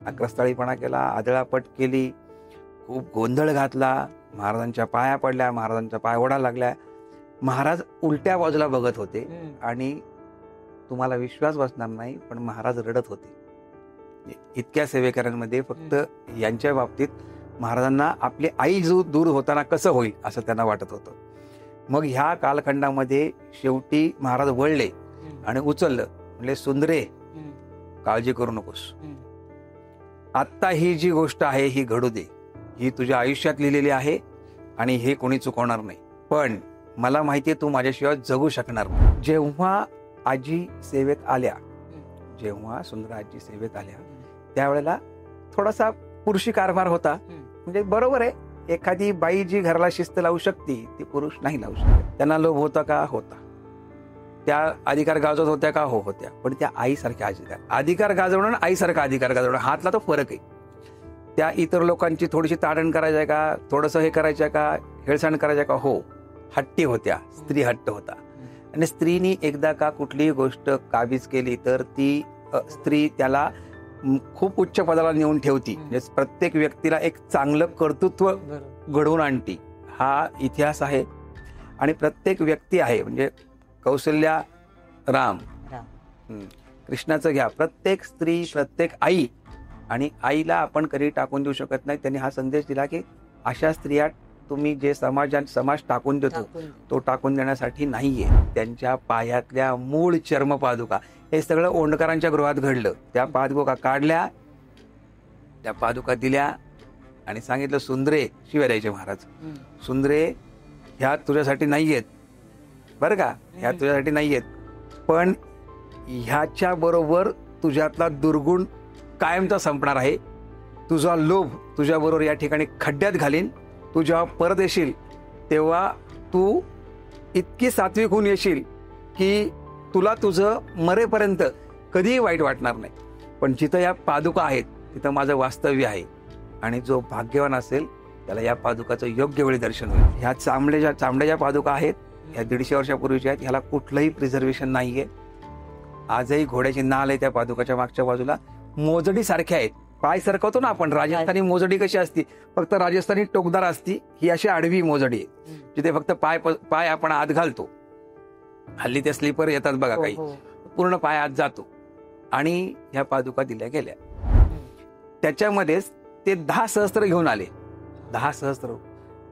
आक्रस्ताळीपणा केला, आदळापट केली, खूप गोंधळ घातला, महाराजांच्या पाया पडल्या, महाराजांच्या पाय ओढायला लागल्या. महाराज उलट्या बाजूला बघत होते आणि तुम्हाला विश्वास बसणार नाही, पण महाराज रडत होते. इतक्या सेवेकऱ्यांमध्ये फक्त यांच्या बाबतीत महाराजांना आपली आई जो दूर होताना कसं होईल असं त्यांना वाटत होतं. मग ह्या कालखंडामध्ये शेवटी महाराज वळले आणि उचललं, म्हणजे सुंदरे काळजी करू नकोस, आत्ता ही जी गोष्ट आहे ही घडू दे, ही तुझ्या आयुष्यात लिहिलेली आहे आणि हे कोणी चुकवणार नाही, पण मला माहितीये तू माझ्याशिवाय जगू शकणार नाही. जेव्हा आजी सेवेत आल्या, जेव्हा सुंदर आजी सेवेत आल्या त्यावेळेला थोडासा पुरुषी कारभार होता. म्हणजे बरोबर आहे, एखादी बाई जी घराला शिस्त लावू शकते ती पुरुष नाही लावू शकत. त्यांना लोभ होता का? होता. त्या अधिकार गाजवत होत्या का? हो होत्या. पण त्या आईसारख्या अधिकार गाजवणं आणि आईसारखा अधिकार गाजवणं हातला तो फरक आहे. त्या इतर लोकांची थोडीशी ताडण करायच्या का, थोडंसं हे करायच्या का, हेळसांड करायच्या का? हो, हट्टी होत्या. स्त्री हट्ट होता. आणि स्त्रीनी एकदा का कुठलीही गोष्ट काबीज केली तर ती स्त्री त्याला खूप उच्च पदाला नेऊन ठेवती. म्हणजे प्रत्येक व्यक्तीला एक चांगलं कर्तृत्व घडवून आणती. हा इतिहास आहे. आणि प्रत्येक व्यक्ती आहे, म्हणजे कौशल्या, राम, कृष्णाचं घ्या, प्रत्येक स्त्री, प्रत्येक आई, आणि आईला आपण कधी टाकून देऊ शकत नाही. त्यांनी हा संदेश दिला की अशा स्त्रिया तुम्ही जे समाज टाकून देतो तो टाकून देण्यासाठी नाहीये. त्यांच्या पायातल्या मूळ चर्मपादुका, हे सगळं ओंडकरांच्या गृहात घडलं. त्या पादुका काढल्या, त्या पादुका दिल्या आणि सांगितलं सुंदरे, शिव्या द्यायचे महाराज, सुंदरे ह्या तुझ्यासाठी नाहीयेत बरं का, ह्या तुझ्यासाठी नाहीयेत, पण ह्याच्या बरोबर तुझ्यातला दुर्गुण कायमचा संपणार आहे. तुझा लोभ तुझ्या बरोबर या ठिकाणी खड्ड्यात घालीन. तू जेव्हा परत येशील तेव्हा तू इतकी सात्विक होऊन येशील की तुला तुझं मरेपर्यंत कधीही वाईट वाटणार नाही. पण जिथं या पादुका आहेत तिथं माझं वास्तव्य आहे, आणि जो भाग्यवान असेल त्याला या पादुकाचं योग्य वेळी दर्शन होईल. ह्या चांबड्याच्या पादुका आहेत, ह्या 150 वर्षापूर्वीच्या आहेत. ह्याला कुठलंही प्रिझर्वेशन नाहीये. आजही घोड्याची नाल आहे त्या पादुकाच्या मागच्या बाजूला. मोजडी सारख्या आहेत. पाय सरकवतो ना आपण, राजस्थानी मोजडी कशी असती, फक्त राजस्थानी टोकदार असती, ही अशी आडवी मोजडी आहे जिथे फक्त पाय आपण आत घालतो. हल्ली ते स्लीपर येतात बघा, काही पूर्ण पाय आत जातो. आणि ह्या पादुका दिल्या गेल्या. त्याच्यामध्येच ते 10 सहस्त्र घेऊन आले. 10 सहस्त्र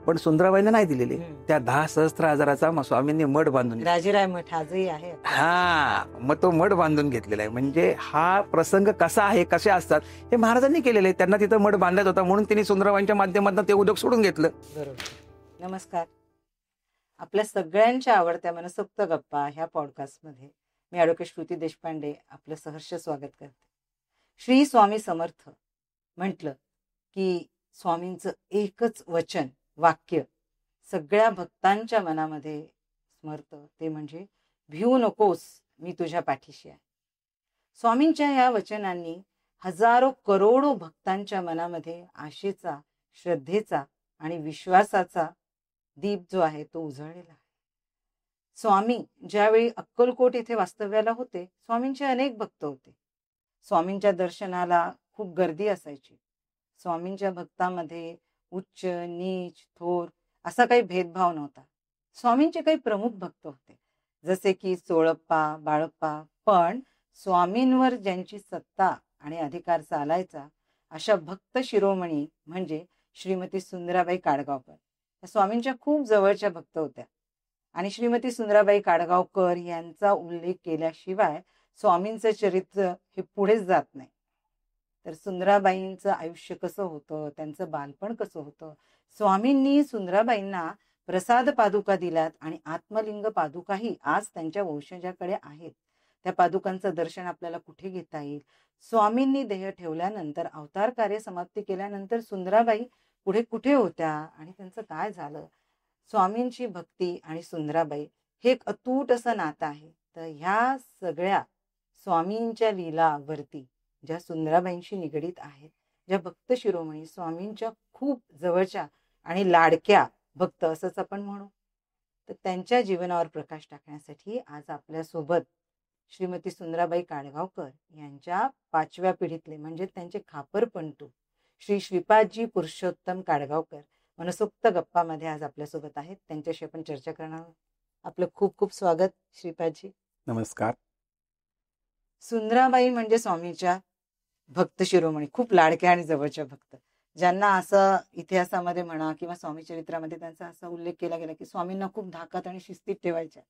पण सुंदराबाईंना नाही दिलेले. त्या 10 सहस्त्र हजाराचा स्वामींनी मठ बांधून, राजेराय मठ आजही आहे. हा, मग तो मठ बांधून घेतलेला आहे. म्हणजे हा प्रसंग कसा आहे, कसे असतात हे महाराजांनी केलेले आहे. त्यांना तिथं मठ बांधायचा होता म्हणून त्यांनी सुंदराबाईंच्या माध्यमातून ते उद्योग सोडून घेतलं. बरोबर. नमस्कार. आपल्या सगळ्यांच्या आवडत्या मनसोक्त गप्पा ह्या पॉडकास्टमध्ये मी ॲडव्होकेट श्रुती देशपांडे आपलं सहर्ष स्वागत करते. श्री स्वामी समर्थ म्हटलं की स्वामींचं एकच वचन, वाक्य सगळ्या भक्तांच्या मनामध्ये स्मरतं, ते म्हणजे भिवू नकोस, मी तुझ्या पाठीशी आहे. स्वामींच्या या वचनांनी हजारो करोडो भक्तांच्या मनामध्ये आशेचा, श्रद्धेचा आणि विश्वासाचा दीप जो आहे तो उजळलेला आहे. स्वामी ज्यावेळी अक्कलकोट येथे वास्तव्याला होते, स्वामींचे अनेक भक्त होते. स्वामींच्या दर्शनाला खूप गर्दी असायची. स्वामींच्या भक्तामध्ये उच्च, नीच, थोर असा काही भेदभाव नव्हता. स्वामींचे काही प्रमुख भक्त होते, जसे की सोळप्पा, बाळप्पा. पण स्वामींवर ज्यांची सत्ता आणि अधिकार चालायचा अशा भक्त शिरोमणी म्हणजे श्रीमती सुंदराबाई काडगावकर या स्वामींच्या खूप जवळच्या भक्त होत्या. आणि श्रीमती सुंदराबाई काडगावकर यांचा उल्लेख केल्याशिवाय स्वामींचं चरित्र हे पुढेच जात नाही. तर सुंदराबाईंचं आयुष्य कसं होतं, त्यांचं बालपण कसं होतं, स्वामींनी सुंदराबाईंना प्रसाद पादुका दिल्यात आणि आत्मलिंग पादुकाही आज त्यांच्या वंशजाकडे आहेत. त्या पादुकांचं दर्शन आपल्याला कुठे घेता येईल, स्वामींनी देह ठेवल्यानंतर, अवतार कार्य समाप्ती केल्यानंतर सुंदराबाई पुढे कुठे होत्या आणि त्यांचं काय झालं, स्वामींची भक्ती आणि सुंदराबाई हे एक अतूट असं नातं आहे. तर ह्या सगळ्या स्वामींच्या लीलावरती ज्या सुंदराबाईंशी निगडीत आहेत, ज्या भक्त शिरोमणी स्वामींच्या खूप जवळच्या आणि लाडक्या भक्त असंच आपण म्हणू, तर त्यांच्या जीवनावर प्रकाश टाकण्यासाठी आज आपल्यासोबत श्रीमती सुंदराबाई काडगावकर यांच्या 5व्या पिढीतले म्हणजे त्यांचे खापरपंतू श्री श्रीपादजी पुरुषोत्तम काडगावकर मनसोक्त गप्पामध्ये आज आपल्यासोबत आहेत. त्यांच्याशी आपण चर्चा करणार आहोत. आपलं खूप खूप स्वागत श्रीपादजी. नमस्कार. सुंदराबाई म्हणजे स्वामीच्या भक्त शिरोमणी, खूप लाडक्या आणि जवळच्या भक्त, ज्यांना असं इतिहासामध्ये म्हणा किंवा स्वामी चरित्रामध्ये त्यांचा असा उल्लेख केला गेला की स्वामींना खूप धाकात आणि शिस्तीत ठेवायच्या.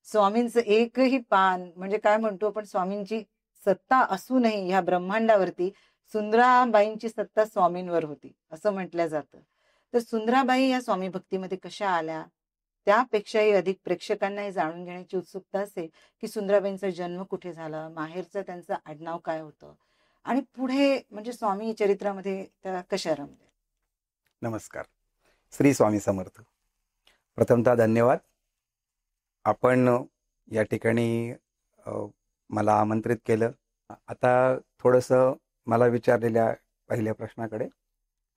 स्वामींचं एकही पान म्हणजे काय म्हणतो आपण, स्वामींची सत्ता असूनही ह्या ब्रह्मांडावरती सुंदराबाईंची सत्ता स्वामींवर होती असं म्हटलं जातं. तर सुंदराबाई या स्वामी भक्तीमध्ये कशा आल्या, त्यापेक्षाही अधिक प्रेक्षकांना हे जाणून घेण्याची उत्सुकता असेल की सुंदराबाईंचा जन्म कुठे झाला, माहेरचं त्यांचं आडनाव काय होतं आणि पुढे म्हणजे स्वामी चरित्रामध्ये त्या कशा रमल्या. नमस्कार. श्री स्वामी समर्थ. प्रथमतः धन्यवाद. आपण या ठिकाणी मला आमंत्रित केलं. आता थोडंसं मला विचारलेल्या पहिल्या प्रश्नाकडे,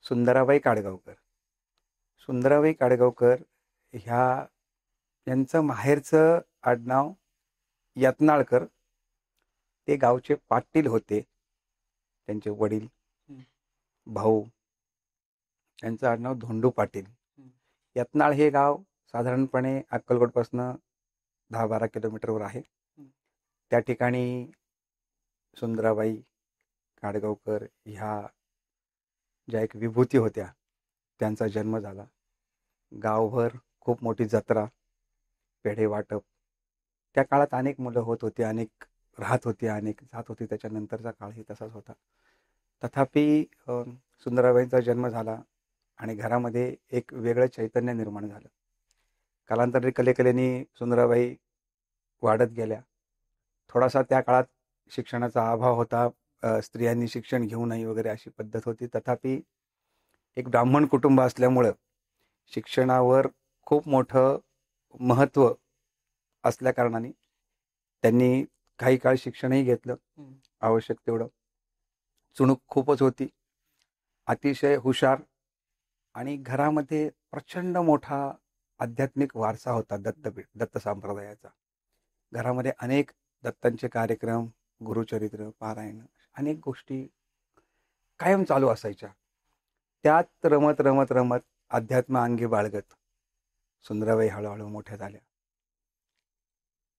सुंदराबाई काडगावकर यांचं माहेरचं आडनाव यत्नाळकर. ते गावचे पाटील होते. त्यांचे वडील, भाऊ, त्यांचं आडनाव धोंडू पाटील. यत्नाळ हे गाव साधारणपणे अक्कलकोटपासून 10-12 किलोमीटरवर आहे. त्या ठिकाणी सुंदराबाई काडगावकर ह्या ज्या एक विभूती होत्या त्यांचा जन्म झाला. गावभर खूप मोठी जत्रा, पेढे वाटप. त्या काळात अनेक मुलं होत होती, अनेक राहत होती, अनेक जात होती. त्याच्यानंतरचा काळही तसाच होता. तथापि सुंदराबाईंचा जन्म झाला आणि घरामध्ये एक वेगळं चैतन्य निर्माण झालं. कालांतराने कलेकलेने सुंदराबाई वाढत गेल्या. थोडासा त्या काळात शिक्षणाचा अभाव होता. स्त्रियांनी शिक्षण घेऊ नये वगैरे अशी पद्धत होती. तथापि एक ब्राह्मण कुटुंब असल्यामुळं शिक्षणावर खूप मोठं महत्त्व असल्याकारणाने त्यांनी काही काळ शिक्षणही घेतलं. आवश्यक तेवढं. चुणूक खूपच होती, अतिशय हुशार आणि घरामध्ये प्रचंड मोठा आध्यात्मिक वारसा होता दत्त संप्रदायाचा. घरामध्ये अनेक दत्तांचे कार्यक्रम, गुरुचरित्र, पारायण, अनेक गोष्टी कायम चालू असायच्या. त्यात रमत रमत रमत अध्यात्म अंगी बाळगत सुंदराबाई हळूहळू मोठ्या झाल्या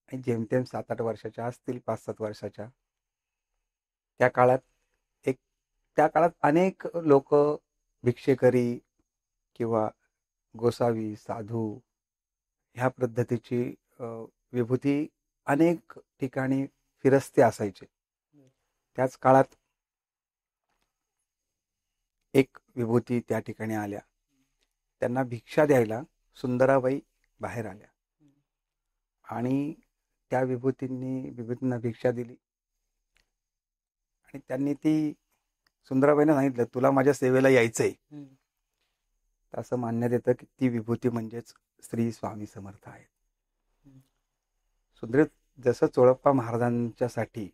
आणि जेमतेम 7-8 वर्षाच्या असतील, 5-7 वर्षाच्या. त्या काळात अनेक लोक भिक्षेकरी किंवा गोसावी, साधू ह्या पद्धतीची विभूती अनेक ठिकाणी फिरस्ते असायचे. त्याच काळात एक विभूती त्या ठिकाणी आल्या. त्यांना भिक्षा द्यायला सुंदराबाई बाहेर आल्या आणि त्या विभूतींना भिक्षा दिली आणि त्यांनी ती सुंदराबाईंना सांगितलं, तुला माझ्या सेवेला यायचंय. असं मानण्यात येतं की ती विभूती म्हणजेच श्री स्वामी समर्थ आहेत. सुंदर जसं चोळप्पा महाराजांच्यासाठी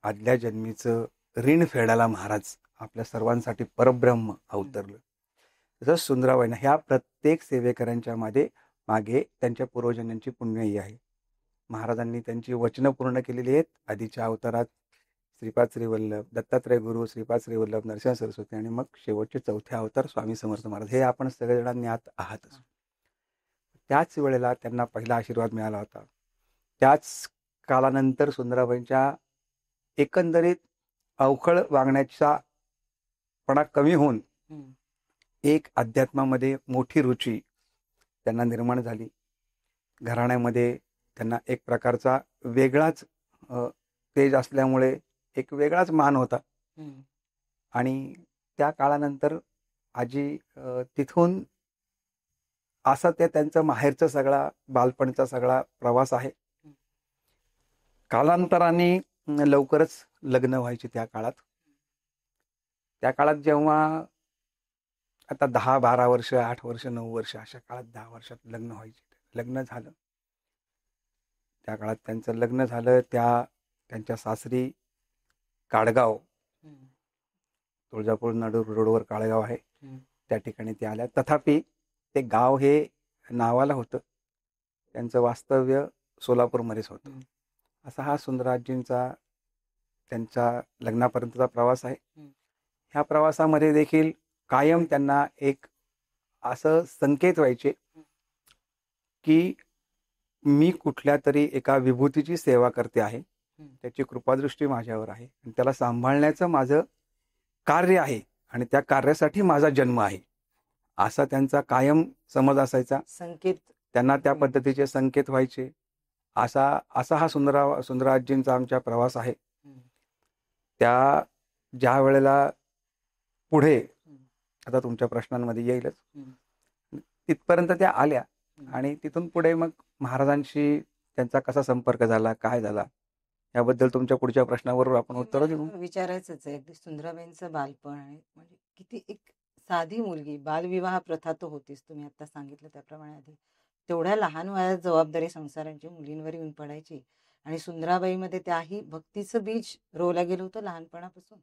आदल्या जन्मीचं ऋण फेडायला महाराज आपल्या सर्वांसाठी परब्रह्म अवतरलं, तसंच सुंदराबाईंना ह्या प्रत्येक सेवेकऱ्यांच्या मागे त्यांच्या पूर्वजन्यांची पुण्यही आहे. महाराजांनी त्यांची वचनं पूर्ण केलेली आहेत. आधीच्या अवतारात श्रीपाद श्रीवल्लभ, दत्तात्रय गुरु, श्रीपाद श्रीवल्लभ, नरसिंह सरस्वती आणि मग शेवटचे 4थे अवतार स्वामी समर्थ महाराज, हे आपण सगळेजण ज्ञात आहातच. त्याच वेळेला त्यांना पहिला आशीर्वाद मिळाला होता. त्याच कालानंतर सुंदराबाईंच्या एकंदरीत अवखळ वागण्याचा पणा कमी होऊन एक अध्यात्मामध्ये मोठी रुची त्यांना निर्माण झाली. घराण्यामध्ये त्यांना एक प्रकारचा वेगळाच तेज असल्यामुळे एक वेगळाच मान होता. आणि त्या काळानंतर आजी तिथून असा त्यांचा माहेरचा सगळा बालपणचा सगळा प्रवास आहे. कालांतराने लवकरच लग्न व्हायचे. त्या काळात जेव्हा आता 10-12 वर्ष, 8 वर्ष, 9 वर्ष अशा काळात 10 वर्षात लग्न व्हायचे. लग्न झालं. त्या काळात त्यांचं लग्न झालं. त्यांच्या सासरी काडगाव, तुळजापूर नडूर रोडवर काळगाव आहे, त्या ठिकाणी ते आल्या. तथापि ते गाव हे नावाला होतं, त्यांचं वास्तव्य सोलापूरमध्येच होतं. असा हा सुंदराजींचा त्यांच्या लग्नापर्यंतचा प्रवास आहे. ह्या प्रवासामध्ये देखील कायम त्यांना एक असं संकेत व्हायचे की मी कुठल्या तरी एका विभूतीची सेवा करते आहे, त्याची कृपादृष्टी माझ्यावर आहे आणि त्याला सांभाळण्याचं माझं कार्य आहे आणि त्या कार्यासाठी माझा जन्म आहे, असा त्यांचा कायम समज असायचा. संकेत त्यांना त्या पद्धतीचे संकेत व्हायचे. असा असा हा सुंदराजींचा आमचा प्रवास आहे. त्या ज्या वेळेला पुढे आता तुमच्या प्रश्नांमध्ये येईलच, तिथपर्यंत त्या आल्या आणि तिथून पुढे मग महाराजांशी त्यांचा कसा संपर्क झाला, काय झाला, याबद्दल तुमच्या पुढच्या प्रश्नावर आपण उत्तर देऊ. विचारायचंच आहे. अगदी सुंदराबाईंचं बालपण आणि म्हणजे किती एक साधी मुलगी, बालविवाह प्रथा तर होतीच, तुम्ही आता सांगितलं त्याप्रमाणे. आधी तेवढ्या लहान वयात जबाबदारी संसारांची मुलींवर येऊन पडायची आणि सुंदराबाईमध्ये त्याही भक्तीचं बीज रोवलं गेलं होतं लहानपणापासून.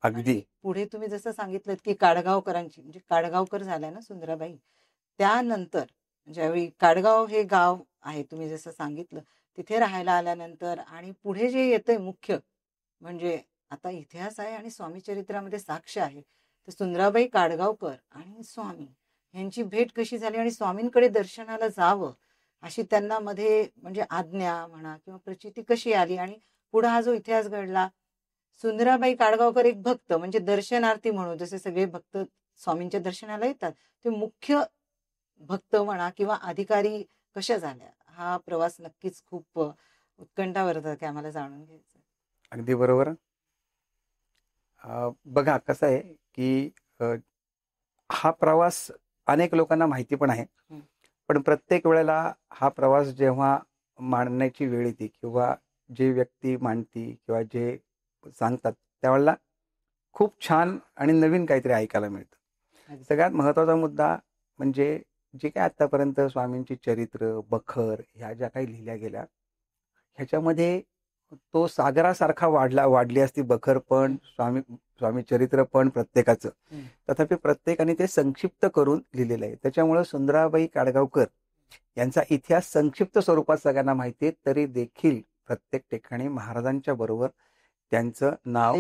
अगदी पुढे तुम्ही जसं सांगितलं की काडगावकरांची, म्हणजे काडगावकर झाल्या ना सुंदराबाई, त्यानंतर ज्यावेळी काडगाव हे गाव आहे तुम्ही जसं सांगितलं, तिथे राहायला आल्यानंतर आणि पुढे जे येतंय मुख्य म्हणजे आता इतिहास आहे आणि स्वामी चरित्रामध्ये साक्ष आहे, तर सुंदराबाई काडगावकर आणि स्वामी यांची भेट कशी झाली आणि स्वामींकडे दर्शनाला जावं अशी त्यांना मध्ये म्हणजे आज्ञा म्हणा किंवा प्रचिती कशी आली आणि पुढे हा जो इतिहास घडला. सुंदराबाई काडगावकर एक भक्त म्हणजे दर्शनार्थी म्हणून जसे सगळे भक्त स्वामींच्या दर्शनाला येतात, ते मुख्य भक्त म्हणा किंवा अधिकारी कशा झाल्या, हा प्रवास नक्कीच खूप उत्कंठावर्धक आहे, आम्हाला जाणून घ्यायचं. अगदी बरोबर. बघा कसं आहे की हा प्रवास अनेक लोकांना माहिती पण आहे, पण प्रत्येक वेळेला हा प्रवास जेव्हा मांडण्याची वेळ येते किंवा जे व्यक्ती मांडती किंवा जे सांगतात त्यावेळेला खूप छान आणि नवीन काहीतरी ऐकायला मिळतं. सगळ्यात महत्त्वाचा मुद्दा म्हणजे जे काय आतापर्यंत स्वामींची चरित्र, बखर ह्या ज्या काही लिहिल्या गेल्या, ह्याच्यामध्ये तो सागरासारखा वाढली असती बखर पण, स्वामी चरित्र पण प्रत्येकाचं, तथापि प्रत्येकाने ते संक्षिप्त करून लिहिलेलं आहे. त्याच्यामुळे सुंदराबाई काडगावकर यांचा इतिहास संक्षिप्त स्वरूपात सगळ्यांना माहिती आहे, तरी देखील प्रत्येक ठिकाणी महाराजांच्या बरोबर त्यांचं नाव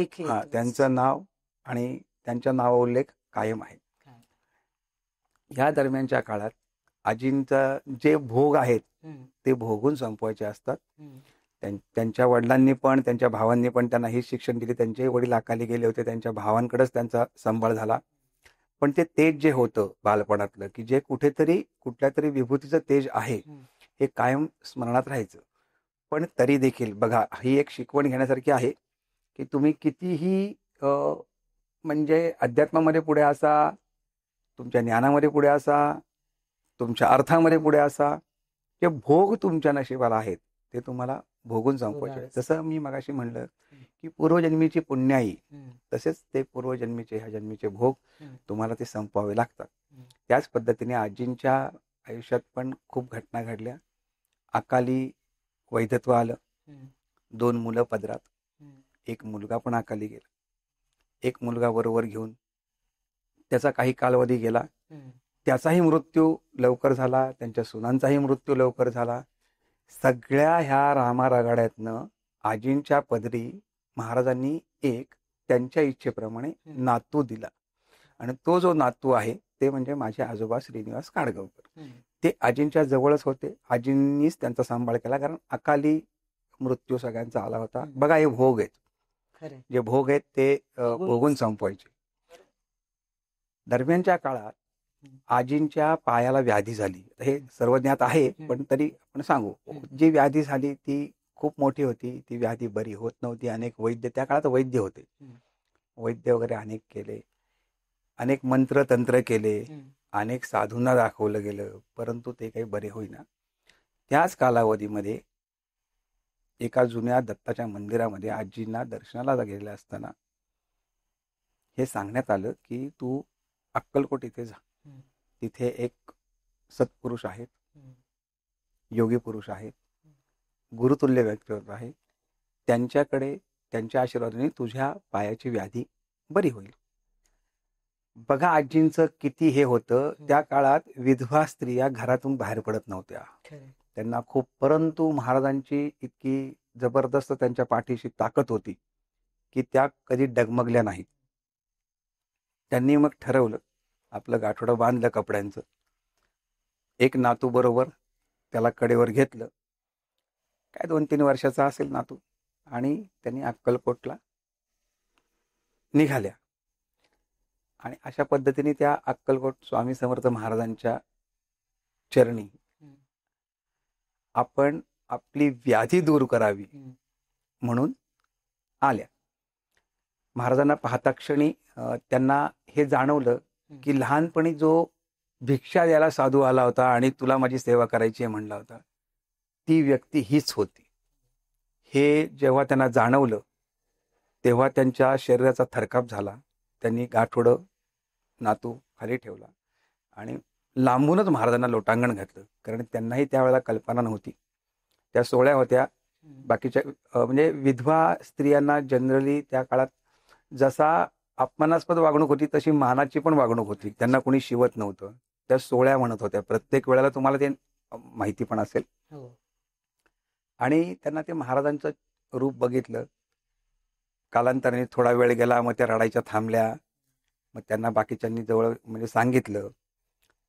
आणि त्यांच्या नाव उल्लेख कायम आहे. या दरम्यानच्या काळात आजींचा जे भोग आहेत ते भोगून संपवायचे असतात. त्यांच्या वडिलांनी पण त्यांच्या भावांनी पण त्यांना हे शिक्षण दिले. त्यांचे वडील अकाली गेले होते, त्यांच्या भावांकडेच त्यांचा सांभाळ झाला. पण ते तेज जे होतं बालपणातलं, की जे कुठेतरी कुठल्या तरी विभूतीचं तेज आहे, हे कायम स्मरणात राहायचं. पण तरी देखील बघा, ही एक शिकवण घेण्यासारखी आहे की तुम्ही कितीही म्हणजे अध्यात्मामध्ये पुढे असा, तुमच्या ज्ञानामध्ये पुढे असा, तुमच्या अर्थामध्ये पुढे असा, जे भोग तुमच्या नशिबाला आहेत ते तुम्हाला भोगून संपवायचे. जसं मी मगाशी म्हणलं की पूर्वजन्मीची पुण्याई, तसेच ते पूर्वजन्मीचे ह्या जन्मीचे भोग तुम्हाला ते संपवावे लागतात. त्याच पद्धतीने आजींच्या आयुष्यात पण खूप घटना घडल्या. अकाली वैधत्व आलं, 2 मुलं पदरात, एक मुलगा पण अकाली गेला. एक मुलगा बरोबर घेऊन त्याचा काही कालावधी गेला, त्याचाही मृत्यू लवकर झाला, त्यांच्या सुनांचाही मृत्यू लवकर झाला. सगळ्या ह्या रामारगाड्यातनं आजींच्या पदरी महाराजांनी एक त्यांच्या इच्छेप्रमाणे नातू दिला आणि तो जो नातू आहे ते म्हणजे माझे आजोबा श्रीनिवास काडगावकर. ते आजींच्या जवळच होते, आजींनीच त्यांचा सांभाळ केला, कारण अकाली मृत्यू सगळ्यांचा आला होता. बघा, हे भोग आहेत, जे भोग आहेत ते भोगून संपवायचे. दरम्यानच्या काळात आजींच्या पायाला व्याधी झाली. हे सर्व ज्ञात आहे, पण तरी आपण सांगू. जी व्याधी झाली ती खूप मोठी होती. ती व्याधी बरी होत नव्हती. अनेक वैद्य, त्या काळात वैद्य होते, वैद्य वगैरे अनेक केले, अनेक मंत्र तंत्र केले, अनेक साधूंना दाखवलं गेलं, परंतु ते काही बरे होईना. त्याच कालावधीमध्ये एका जुन्या दत्ताच्या मंदिरामध्ये आजींना दर्शनाला गेलेलं असताना हे सांगण्यात आलं की तू अक्कलकोट इथे जा, तिथे एक सत्पुरुष आहेत, योगी पुरुष आहेत, गुरुतुल्य व्यक्तिमत्व आहे, त्यांच्याकडे त्यांच्या आशीर्वादाने तुझ्या पायाची व्याधी बरी होईल. बघा आजींचं किती हे होतं. त्या काळात विधवा स्त्रिया घरातून बाहेर पडत नव्हत्या. त्यांना खूप, परंतु महाराजांची इतकी जबरदस्त त्यांच्या पाठीशी ताकद होती की त्या कधी डगमगल्या नाहीत. त्यांनी मग ठरवलं, आपलं गाठोडं बांधलं कपड्यांचं, एक नातू बरोबर त्याला कडेवर घेतलं, काय 2-3 वर्षाचा असेल नातू, आणि त्यांनी अक्कलकोटला निघाल्या. आणि अशा पद्धतीने त्या अक्कलकोट स्वामी समर्थ महाराजांच्या चरणी आपण आपली व्याधी दूर करावी म्हणून आल्या. महाराजांना पाहता क्षणी त्यांना हे जाणवलं की लहानपणी जो भिक्षा द्यायला साधू आला होता आणि तुला माझी सेवा करायची आहे म्हणला होता, ती व्यक्ती हीच होती. हे जेव्हा त्यांना जाणवलं तेव्हा त्यांच्या शरीराचा थरकाप झाला. त्यांनी गाठोडं नातू खाली ठेवला आणि लांबूनच महाराजांना लोटांगण घातलं, कारण त्यांनाही त्यावेळेला कल्पना नव्हती. त्या सोहळ्या होत्या. बाकीच्या म्हणजे विधवा स्त्रियांना जनरली त्या काळात जसा अपमानास्पद वागणूक होती तशी मानाची पण वागणूक होती. त्यांना कोणी शिवत नव्हतं. त्या सोहळ्या म्हणत होत्या प्रत्येक वेळेला, तुम्हाला ते माहिती पण असेल. आणि त्यांना ते महाराजांचं रूप बघितलं. कालांतराने थोडा वेळ गेला, मग त्या रडायच्या थांबल्या. मग त्यांना बाकीच्यांनी जवळ म्हणजे सांगितलं,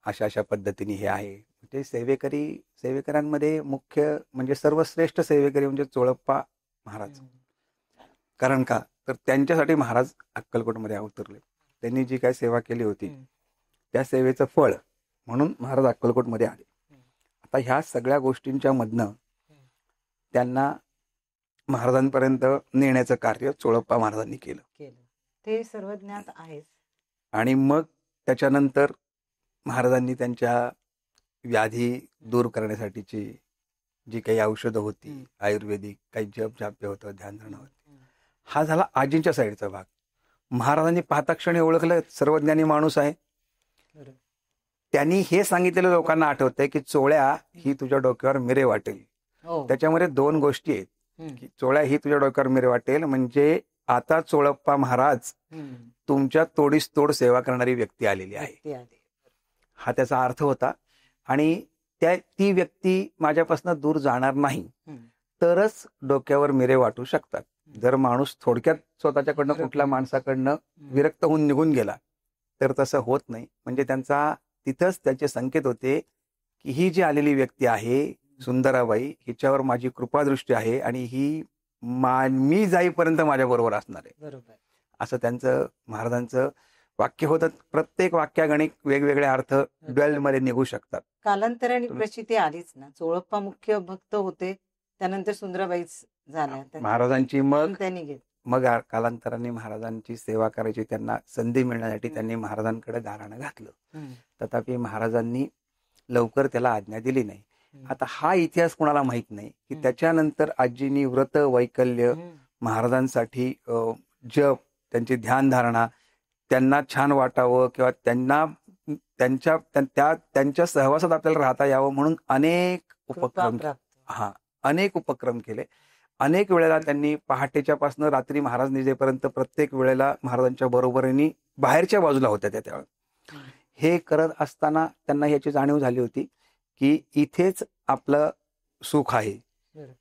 अशा अशा पद्धतीने हे आहे. ते सेवेकऱ्यांमध्ये मुख्य म्हणजे सर्वश्रेष्ठ सेवेकरी म्हणजे चोळप्पा महाराज. कारण का तर त्यांच्यासाठी महाराज अक्कलकोटमध्ये अवतरले. त्यांनी जी काय सेवा केली होती त्या सेवेचं फळ म्हणून महाराज अक्कलकोटमध्ये आले. आता ह्या सगळ्या गोष्टींच्या मधनं त्यांना महाराजांपर्यंत नेण्याचं कार्य चोळप्पा महाराजांनी केलं. ते सर्व ज्ञात आहेच. आणि मग त्याच्यानंतर महाराजांनी त्यांच्या व्याधी दूर करण्यासाठीची जी काही औषधं होती, आयुर्वेदिक काही जप जाप्य होतं, ध्यानधारणा होती, हा झाला आजींच्या साईडचा भाग. महाराजांनी पाहता क्षणी ओळखलं सर्वज्ञानी माणूस आहे. त्यांनी हे सांगितलेलं लोकांना आठवतंय की चोळ्या ही तुझ्या डोक्यावर मिरे वाटेल. त्याच्यामध्ये 2 गोष्टी आहेत की चोळ्या ही तुझ्या डोक्यावर मिरे वाटेल म्हणजे आता चोळप्पा महाराज तुमच्या तोडीस तोड सेवा करणारी व्यक्ती आलेली आहे, हा त्याचा अर्थ होता. आणि ती व्यक्ती माझ्यापासून दूर जाणार नाही तरच डोक्यावर मिरे वाटू शकतात. जर माणूस थोडक्यात स्वतःच्याकडनं कुठल्या माणसाकडनं विरक्त होऊन निघून गेला तर तसं होत नाही. म्हणजे त्यांचा तिथंच त्याचे संकेत होते की ही जी आलेली व्यक्ती आहे सुंदराबाई, हिच्यावर माझी कृपादृष्टी आहे आणि ही मी जाईपर्यंत माझ्या बरोबर असणार आहे. बरोबर, असं त्यांचं महाराजांचं वाक्य होतं. प्रत्येक वाक्यागणिक वेगवेगळे अर्थ ड्वेलमध्ये निघू शकतात. कालांतराने प्रचिती आलीच ना. चोळप्पा मुख्य भक्त होते, त्यानंतर सुंदराबाईच झाल्या महाराजांची. त्यांनी मग कालांतराने महाराजांची सेवा करायची त्यांना संधी मिळण्यासाठी त्यांनी महाराजांकडे गाराणं घातलं. तथापि महाराजांनी लवकर त्याला आज्ञा दिली नाही. आता हा इतिहास कोणाला माहित नाही की त्याच्यानंतर आजींनी व्रत वैकल्य, महाराजांसाठी जप, त्यांची ध्यानधारणा, त्यांना छान वाटावं किंवा त्यांना त्यांच्या सहवासात आपल्याला राहता यावं म्हणून अनेक उपक्रम केले. अनेक वेळेला त्यांनी पहाटेच्या पासून रात्री महाराज निजेपर्यंत प्रत्येक वेळेला महाराजांच्या बरोबरीने बाहेरच्या बाजूला होत्या त्यावेळेला. हे करत असताना त्यांना याची जाणीव झाली होती की इथेच आपलं सुख आहे.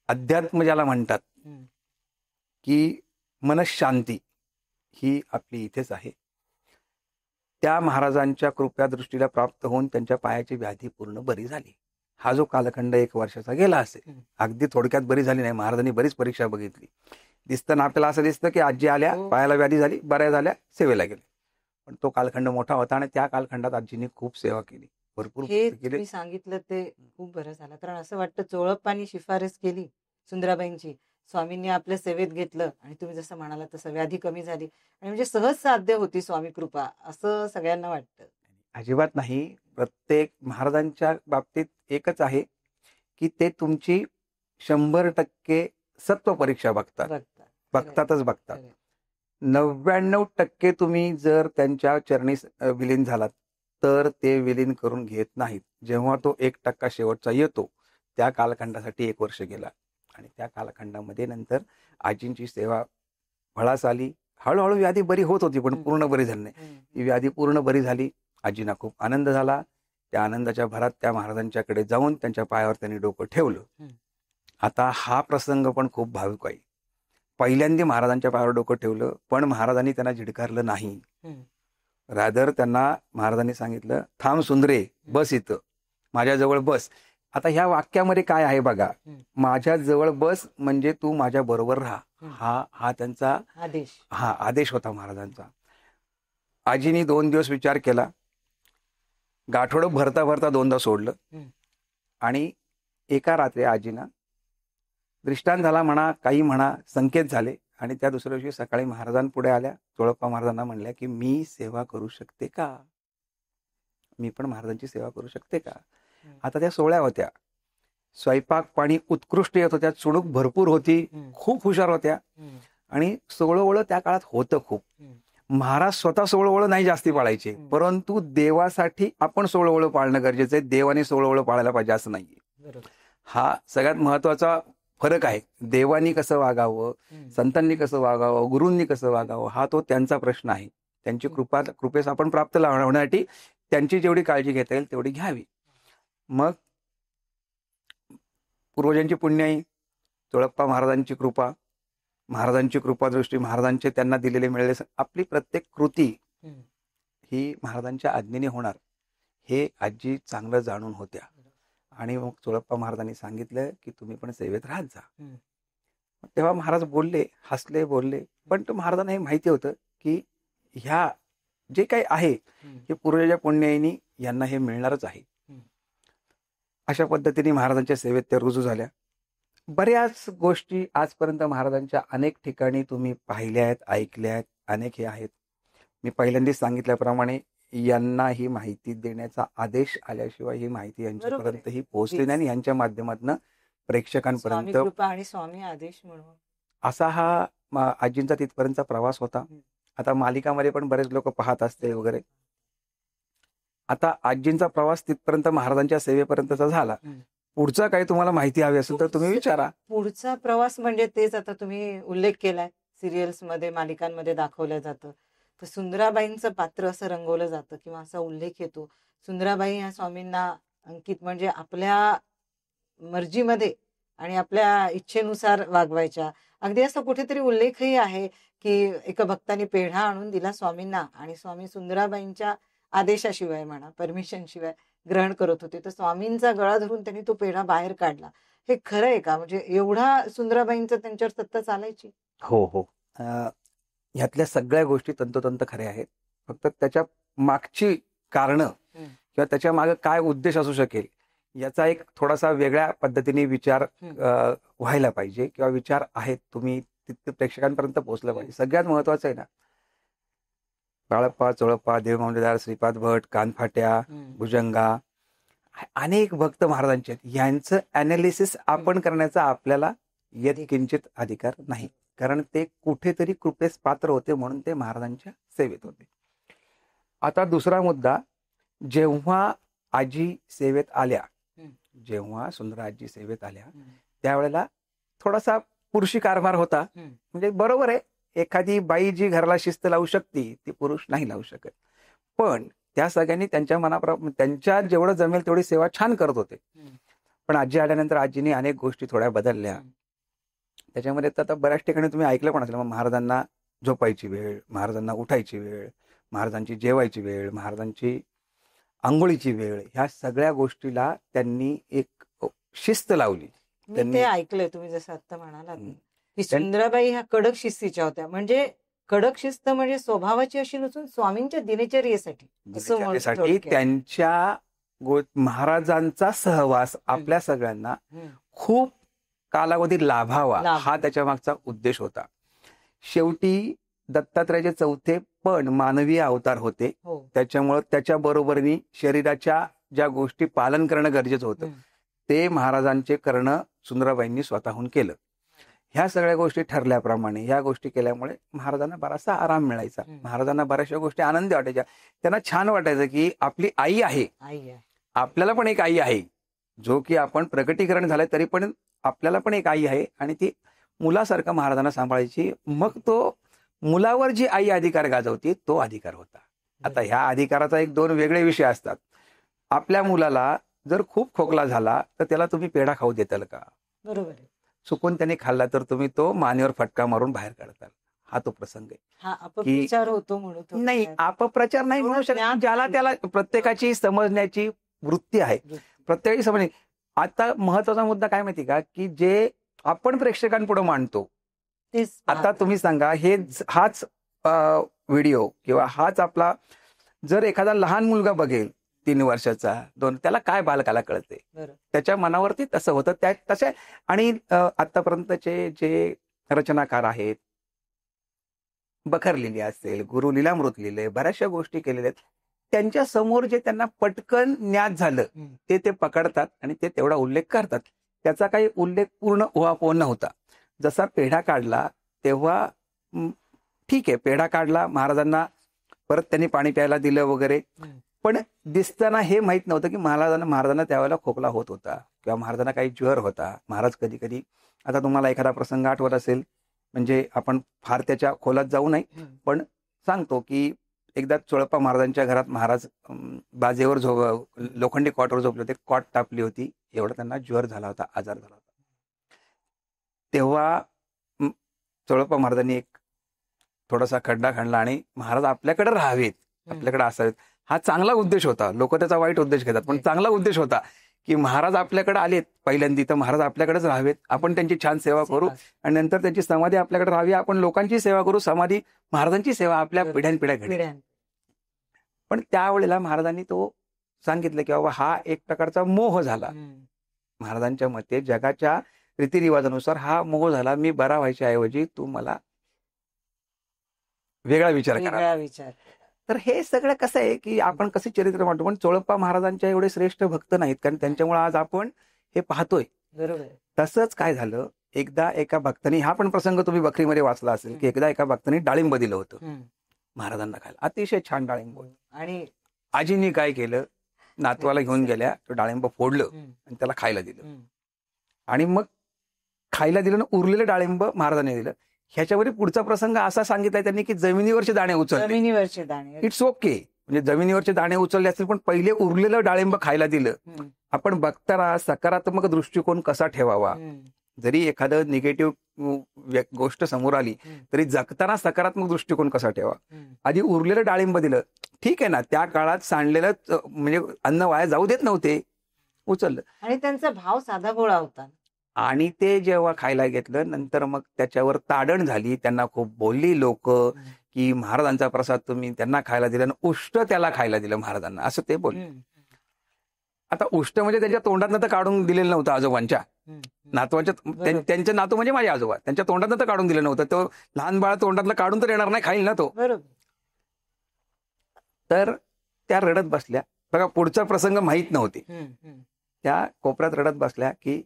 अध्यात्म ज्याला म्हणतात की मनशांती ही आपली इथेच आहे. त्या महाराजांच्या कृपा दृष्टीला प्राप्त होऊन त्यांच्या पायाची व्याधी पूर्ण बरी झाली. हा जो कालखंड 1 वर्षाचा गेला असेल, अगदी थोडक्यात बरी झाली नाही. महाराजांनी बरीच परीक्षा बघितली. दिसताना आपल्याला असं दिसतं की आजी आल्या, पायाला व्याधी झाली, बऱ्या झाल्या, सेवेला गेले. पण तो कालखंड मोठा होता आणि त्या कालखंडात आजींनी खूप सेवा केली, भरपूर केली. मी सांगितलं ते खूप बरं झालं. कारण असं वाटतं चोळप्पांनी शिफारस केली सुंदराबाईंची, स्वामींनी आपल्या सेवेत घेतलं आणि तुम्ही जसं म्हणाला तसं व्याधी कमी झाली आणि म्हणजे सहज साध्य होती स्वामी कृपा, असं सगळ्यांना वाटतं. अजिबात नाही. प्रत्येक महाराजांच्या बाबतीत एकच आहे की ते तुमची 100% सत्व परीक्षा बघतातच. 99% तुम्ही जर त्यांच्या चरणी विलीन झालात तर ते विलीन करून घेत नाहीत. जेव्हा तो 1% शेवटचा येतो त्या कालखंडासाठी 1 वर्ष गेला आणि त्या कालखंडामध्ये नंतर आजींची सेवा फळास आली. हळूहळू व्याधी बरी होत होती पण पूर्ण बरी झाली नाही. ही व्याधी पूर्ण बरी झाली. आजींना खूप आनंद झाला. त्या आनंदाच्या भरात त्या महाराजांच्याकडे जाऊन त्यांच्या पायावर त्यांनी डोकं ठेवलं. आता हा प्रसंग पण खूप भावुक आहे. पहिल्यांदा महाराजांच्या पायावर डोकं ठेवलं, पण महाराजांनी त्यांना झिडकारलं नाही. रादर त्यांना महाराजांनी सांगितलं, थांब सुंदरे, बस इथं, माझ्याजवळ बस. आता ह्या वाक्यामध्ये काय आहे बघा, माझ्या जवळ बस म्हणजे तू माझ्या बरोबर राहा. हा त्यांचा आदेश होता महाराजांचा. आजीनी 2 दिवस विचार केला, गाठोडं भरता भरता 2दा सोडलं आणि एका रात्री आजीना दृष्टांत झाला म्हणा, काही म्हणा, संकेत झाले आणि त्या दुसऱ्या दिवशी सकाळी महाराजांपुढे आल्या. चोळप्पा महाराजांना म्हणल्या की मी सेवा करू शकते का, मी पण महाराजांची सेवा करू शकते का. आता त्या सोहळ्या होत्या, स्वयंपाक पाणी उत्कृष्ट येत होत्या, चुणूक भरपूर होती, खूप हुशार होत्या आणि सोळवळ त्या काळात होतं खूप. महाराज स्वतः सोळवळ नाही जास्ती पाळायचे, परंतु देवासाठी आपण सोळवळ पाळणं गरजेचं आहे. देवाने सोळवळ पाळायला पाहिजे असं नाहीये. हा सगळ्यात महत्वाचा फरक आहे. देवानी कसं वागावं, संतांनी कसं वागावं, गुरूंनी कसं वागावं, हा तो त्यांचा प्रश्न आहे. त्यांची कृपेस आपण प्राप्त होण्यासाठी त्यांची जेवढी काळजी घेता येईल तेवढी घ्यावी. मग पूर्वजांची पुण्याई, चोळप्पा महाराजांची कृपा, महाराजांची कृपादृष्टी, महाराजांचे त्यांना दिलेले मिळाले, आपली प्रत्येक कृती ही महाराजांच्या आज्ञेने होणार हे आजी चांगलं जाणून होत्या. आणि मग चोळप्पा महाराजांनी सांगितलं की तुम्ही पण सेवेत राहत जा. तेव्हा महाराज बोलले, हसले, बोलले, पण तो महाराजांना हे माहिती होतं की ह्या जे काही आहे हे पूर्वजाच्या पुण्याईनी यांना हे मिळणारच आहे. अशा पद्धतीने महाराजांच्या सेवेत त्या रुजू झाल्या. बऱ्याच गोष्टी आजपर्यंत महाराजांच्या अनेक ठिकाणी तुम्ही पाहिल्या आहेत, ऐकल्या आहेत, अनेक हे आहेत. मी पहिल्यांदाच सांगितल्याप्रमाणे यांना ही माहिती देण्याचा आदेश आल्याशिवाय ही माहिती यांच्यापर्यंत ही पोहोचली नाही. यांच्या माध्यमातून प्रेक्षकांपर्यंत आणि स्वामी आदेश म्हणून असा हा आजींचा तिथपर्यंतचा प्रवास होता. आता मालिकामध्ये पण बरेच लोक पाहत असते वगैरे. आता आजींचा प्रवास तिथपर्यंत महाराजांच्या सेवेपर्यंतचा झाला. पुढचा काही तुम्हाला माहिती हवी असेल तर तुम्ही विचारा. पुढचा प्रवास म्हणजे तेच आता तुम्ही उल्लेख केलाय, सिरियल्स मध्ये, मालिकांमध्ये दाखवलं जातं. तर सुंदराबाईंचं पात्र असं रंगवलं जातं किंवा असा उल्लेख येतो. सुंदराबाई ह्या स्वामींना अंकित म्हणजे आपल्या मर्जीमध्ये आणि आपल्या इच्छेनुसार वागवायच्या. अगदी असं कुठेतरी उल्लेखही आहे की एका भक्ताने पेढा आणून दिला स्वामींना आणि स्वामी सुंदराबाईंच्या आदेशाशिवाय म्हणा, परमिशन शिवाय ग्रहण करत होते. तर स्वामींचा गळा धरून त्यांनी तो पेढा बाहेर काढला. हे खरं आहे का? म्हणजे एवढा सुंदराबाईंचं त्यांच्यावर सत्ता चालायची? हो हो, ह्यातल्या सगळ्या गोष्टी तंतोतंत खऱ्या आहेत. फक्त त्याच्या मागची कारणं किंवा त्याच्या मागे काय उद्देश असू शकेल याचा एक थोडासा वेगळ्या पद्धतीने विचार व्हायला पाहिजे किंवा विचार आहेत, तुम्ही तिथे प्रेक्षकांपर्यंत पोहोचलं पाहिजे. सगळ्यात महत्वाचं आहे ना, बाळप्पा, चोळप्पा, देवमांडेदार, श्रीपाद भट, कानफाट्या, भुजंगा, अनेक भक्त महाराजांचे आहेत. यांचं अनालिसिस आपण करण्याचा आपल्याला किंचित अधिकार नाही, कारण ते कुठेतरी कृपेस पात्र होते म्हणून ते महाराजांच्या सेवेत होते. आता दुसरा मुद्दा, जेव्हा आजी सेवेत आल्या, जेव्हा सुंदरा आजी सेवेत आल्या त्यावेळेला थोडासा पुरुषी कारभार होता. म्हणजे बरोबर आहे, एखादी बाई जी घराला शिस्त लावू शकते ती पुरुष नाही लावू शकत. पण त्या सगळ्यांनी त्यांच्या मनाप्रमाणे त्यांच्या जेवढं जमेल तेवढी सेवा छान करत होते. पण आजी आल्यानंतर आजीने अनेक गोष्टी थोड्या बदलल्या. त्याच्यामध्ये आता बऱ्याच ठिकाणी तुम्ही ऐकलं पण असेल, मग महाराजांना झोपायची वेळ, महाराजांना उठायची वेळ, महाराजांची जेवायची वेळ, महाराजांची आंघोळीची वेळ, ह्या सगळ्या गोष्टीला त्यांनी एक शिस्त लावली. ते ऐकलंय तुम्ही जसं आता म्हणालात की सुंदराबाई ह्या कडक शिस्तीच्या होत्या. म्हणजे कडक शिस्त म्हणजे स्वभावाची अशी नसून स्वामींच्या दिनचर्येसाठी त्यांच्या महाराजांचा सहवास आपल्या सगळ्यांना खूप कालावधी लाभावा हा त्याच्या मागचा उद्देश होता. शेवटी दत्तात्रयाचे चौथे पण मानवीय अवतार होते. त्याच्यामुळे त्याच्या बरोबरीने शरीराच्या ज्या गोष्टी पालन करणं गरजेचं होतं ते महाराजांचे करणं सुंदराबाईंनी स्वतःहून केलं. ह्या सगळ्या गोष्टी ठरल्याप्रमाणे ह्या गोष्टी केल्यामुळे महाराजांना बराचसा आराम मिळायचा. महाराजांना बऱ्याचशा गोष्टी आनंदी वाटायच्या. त्यांना छान वाटायचं की आपली आई आहे, आपल्याला पण एक आई आहे, जो की आपण प्रकटीकरण झालंय तरी पण आपल्याला पण एक आई आहे आणि ती मुलासारखं महाराजांना सांभाळायची. मग तो मुलावर जी आई अधिकार गाजवते तो अधिकार होता. आता ह्या अधिकाराचा 1-2 वेगळे विषय असतात. आपल्या मुलाला जर खूप खोकला झाला तर त्याला तुम्ही पेढा खाऊ देताल का? बरोबर आहे. चुकून त्याने खाल्ला तर तुम्ही तो मानेवर फटका मारून बाहेर काढताल. हा तो प्रसंग आहे. हा अपप्रचार होतो म्हणून नाही, अपप्रचार नाही म्हणू शकत. ज्याला त्याला प्रत्येकाची समजण्याची वृत्ती आहे, प्रत्येकाची समज. आता महत्वाचा मुद्दा काय माहिती का, की जे आपण प्रेक्षकांपुढे मांडतो, आता तुम्ही सांगा, हाच व्हिडिओ किंवा हाच आपला जर एखादा लहान मुलगा बघेल 3 वर्षाचा 2, त्याला काय बालकाला कळते, त्याच्या मनावरती तसं होतं. तसे आणि आतापर्यंतचे जे रचनाकार आहेत, बखर लिहिली असेल, गुरु लीलामृत लिहिले, बऱ्याचशा गोष्टी केलेल्या आहेत, त्यांच्या समोर जे त्यांना पटकन ज्ञात झालं ते पकडतात आणि ते तेवढा उल्लेख करतात. त्याचा काही उल्लेख पूर्ण उहापोह नव्हता. जसा पेढा काढला तेव्हा ठीक आहे, पेढा काढला, महाराजांना परत त्यांनी पाणी प्यायला दिलं वगैरे, पण दिसताना हे माहित नव्हतं की महाराजांना त्यावेळेला खोकला होत होता किंवा महाराजांना काही ज्वर होता. महाराज कधी कधी, आता तुम्हाला एखादा प्रसंग आठवत असेल, म्हणजे आपण फार त्याच्या खोलात जाऊ नये, पण सांगतो की एकदा चोळप्पा महाराजांच्या घरात महाराज बाजेवर लोखंडी कॉटवर झोपले होते. कॉट टापली होती, एवढा त्यांना ज्वर झाला होता, आजार झाला होता. तेव्हा चोळप्पा महाराजांनी एक थोडासा खड्डा खणला आणि महाराज आपल्याकडे राहावेत, आपल्याकडे असावेत. हा चांगला उद्देश होता. लोक त्याचा वाईट उद्देश घेतात, पण चांगला उद्देश होता की महाराज आपल्याकडे आलेत पहिल्यांदी, तर महाराज आपल्याकडेच राहावेत, आपण त्यांची छान सेवा करू आणि नंतर त्यांची समाधी आपल्याकडे राहावी, आपण लोकांची सेवा करू, समाधी महाराजांची सेवा आपल्या पिढ्यानपिढ्या घडेल. पण त्यावेळेला महाराजांनी तो सांगितलं की बाबा हा एक प्रकारचा मोह झाला. महाराजांच्या मते जगाच्या रीतिरिवाजानुसार हा मोह झाला. मी बरा व्हायच्या ऐवजी तू मला वेगळा विचार करा. तर हे सगळं कसं आहे की आपण कसे चरित्र म्हणतो, पण चोळप्पा महाराजांच्या एवढे श्रेष्ठ भक्त नाहीत, कारण त्यांच्यामुळे आज आपण हे पाहतोय. बरोबर. तसंच काय झालं, एकदा एका भक्तानी, हा पण प्रसंग तुम्ही बकरीमध्ये वाचला असेल, की एकदा एका भक्तानी डाळिंब दिलं होतं महाराजांना खायला, अतिशय छान डाळिंब. आणि आजींनी काय केलं, नातवाला घेऊन गेल्या, तो डाळिंब फोडलं आणि त्याला खायला दिलं. आणि मग खायला दिलं ना, उरलेलं डाळिंब महाराजांनी दिलं. ह्याच्यावर पुढचा प्रसंग असा सांगितलाय त्यांनी की जमिनीवरचे दाणे उचलले. जमिनीवरचे दाणे, इट्स ओके, म्हणजे जमिनीवरचे दाणे उचलले असतील, पण पहिले उरलेलं डाळिंब खायला दिलं. आपण बघताना सकारात्मक दृष्टिकोन कसा ठेवावा, जरी एखादं निगेटिव्ह गोष्ट समोर आली तरी जगताना सकारात्मक दृष्टिकोन कसा ठेवा. आधी उरलेलं डाळिंब दिलं, ठीक आहे ना, त्या काळात सांडलेलं म्हणजे अन्न वाया जाऊ देत नव्हते, उचललं. आणि त्यांचा भाव साधा भोळा होता. आणि ते जेव्हा खायला घेतलं, नंतर मग त्याच्यावर ताडण झाली, त्यांना खूप बोलली लोक की महाराजांचा प्रसाद तुम्ही त्यांना खायला दिला, उष्ट त्याला खायला दिलं महाराजांना, असं ते बोलले. आता उष्ट म्हणजे त्यांच्या तोंडातनं तर काढून दिलेलं नव्हतं आजोबांच्या, नातवांच्या, त्यांचे नातू म्हणजे माझे आजोबा, त्यांच्या तोंडातनं तर काढून दिलं नव्हतं. तो लहान बाळ तोंडातलं काढून तर येणार नाही, खाईल ना तो. तर त्या रडत बसल्या. बघा, पुढचा प्रसंग माहित नव्हते, त्या कोपऱ्यात रडत बसल्या की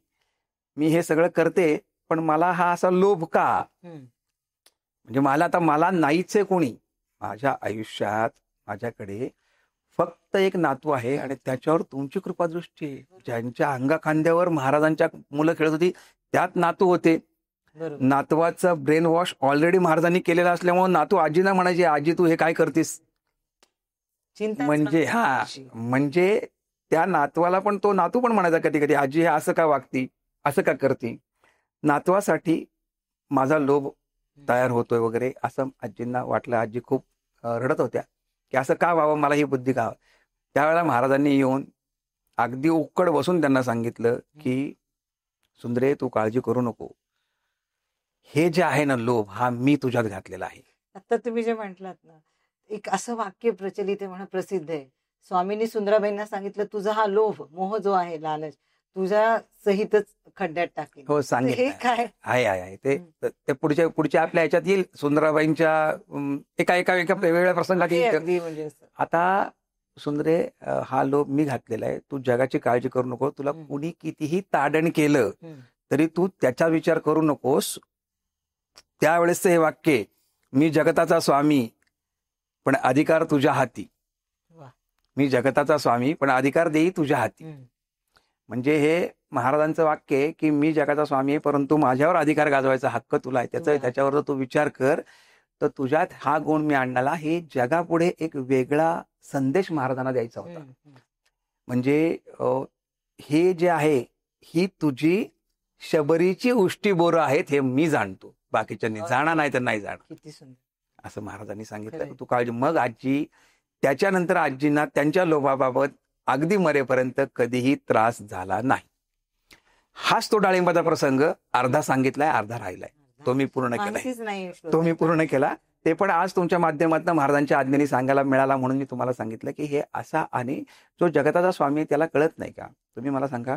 मी हे सगळं करते, पण मला हा असा लोभ का, म्हणजे मला नाहीच आहे कोणी माझ्या आयुष्यात, माझ्याकडे फक्त एक नातू आहे आणि त्याच्यावर तुमची कृपादृष्टी आहे. ज्यांच्या अंगाखांद्यावर महाराजांच्या मुलं खेळत होती त्यात नातू होते. नातवाचा ब्रेन वॉश ऑलरेडी महाराजांनी केलेला असल्यामुळे नातू आजीना म्हणायचे, आजी तू हे काय करतेस, म्हणजे त्या नातवाला पण तो नातू पण म्हणायचा कधी कधी, आजी हे असं का वागती, असं का करते, नातवासाठी माझा लोभ तयार होतोय वगैरे असं आजींना वाटलं. आजी खूप रडत होत्या की असं का व्हावं, मला ही बुद्धी का. त्यावेळेला महाराजांनी येऊन अगदी उक्कड बसून त्यांना सांगितलं की सुंदरे, तू काळजी करू नको, हे जे आहे ना लोभ, हा मी तुझ्यात घातलेला आहे. आता तुम्ही जे म्हटलात ना, एक असं वाक्य प्रचलित आहे, म्हणा प्रसिद्ध आहे, स्वामींनी सुंदराबाईंना सांगितलं तुझा हा लोभ मोह जो आहे, लालच, तुझ्या सहितच खड्ड्यात टाकेल. हो, सांगितलं काय आहे ते पुढच्या आपल्या ह्याच्यात येईल. सुंदराबाईंच्या एका वेगवेगळ्या प्रसंगात येईल. आता सुंदरे, हा लोभ मी घातलेला आहे, तू जगाची काळजी करू नको, तुला कुणी कितीही ताडण केलं तरी तू त्याचा विचार करू नकोस. त्यावेळेस हे वाक्य, मी जगताचा स्वामी पण अधिकार तुझ्या हाती, मी जगताचा स्वामी पण अधिकार देई तुझ्या हाती. म्हणजे हे महाराजांचं वाक्य आहे की मी जगाचा स्वामी आहे, परंतु माझ्यावर अधिकार गाजवायचा हक्क तुला आहे. त्याच्यावर जर तू विचार कर तर तुझ्यात हा गुण मी आणला. हे जगापुढे एक वेगळा संदेश महाराजांना द्यायचा होता. म्हणजे हे जे आहे ही तुझी शबरीची उष्टी बोरं आहेत हे मी जाणतो, बाकीच्यांनी जाणा नाही तर नाही जाणं. किती सुंदर असं महाराजांनी सांगितलं. खरंय. तू काळजी. मग आजी त्याच्यानंतर आजींना त्यांच्या लोभाबाबत अगदी मरेपर्यंत कधीही त्रास झाला नाही. हाच तो डाळिंबाचा प्रसंग अर्धा सांगितलाय, अर्धा राहिलाय. तो मी पूर्ण केलाय. माहितीच नाही तो मी पूर्ण केला. ते पण आज तुमच्या माध्यमातून महाराजांच्या आज्ञेने सांगायला मिळाला म्हणून मी तुम्हाला सांगितलं की हे असा. आणि जो जगताचा स्वामी आहे त्याला कळत नाही का? तुम्ही मला सांगा,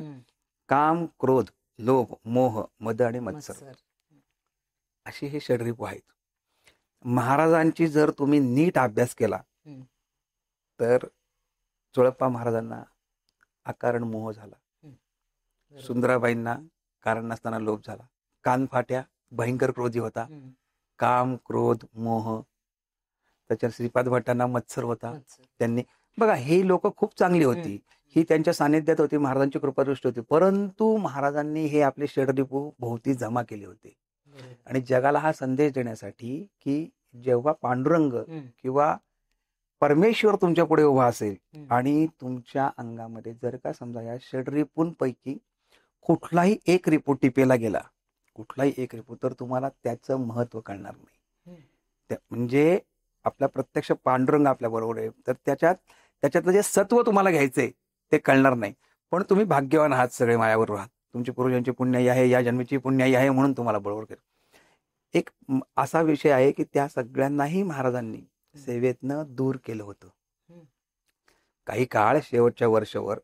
काम, क्रोध, लोभ, मोह, मद आणि मत्सर अशी हे षड्रिपू आहेत. महाराजांची जर तुम्ही नीट अभ्यास केला तर चोळप्पा महाराजांना अकारण मोह झाला, सुंदराबाईंना कारण नसताना लोभ झाला, कानफाट्या भयंकर क्रोधी होता, काम, क्रोध, मोह. त्याच्या श्रीपाद भट्टांना मत्सर होता. त्यांनी बघा हे लोक खूप चांगली होती, ही त्यांच्या सानिध्यात होती, महाराजांची कृपादृष्टी होती, परंतु महाराजांनी हे आपले षड्रिपू भोवती जमा केले होते. आणि जगाला हा संदेश देण्यासाठी की जेव्हा पांडुरंग किंवा परमेश्वर तुमच्या पुढे उभा असेल आणि तुमच्या अंगामध्ये जर का समजा या षड्रिपूंपैकी कुठलाही एक रिपू टिपेला गेला, कुठलाही एक रिपू, तर तुम्हाला त्याचं महत्व कळणार नाही. म्हणजे आपला प्रत्यक्ष पांडुरंग आपल्या बरोबर आहे तर त्याच्यातलं जे सत्व तुम्हाला घ्यायचंय ते कळणार नाही. पण तुम्ही भाग्यवान आहात, सगळे मायावर आहात, तुमची पूर्वजांची पुण्याई आहे, या जन्मीची पुण्याई आहे म्हणून तुम्हाला बरोबर केलं. एक असा विषय आहे की त्या सगळ्यांनाही महाराजांनी सेवेतनं दूर केलं होतं. काही काळ शेवटच्या वर्षावर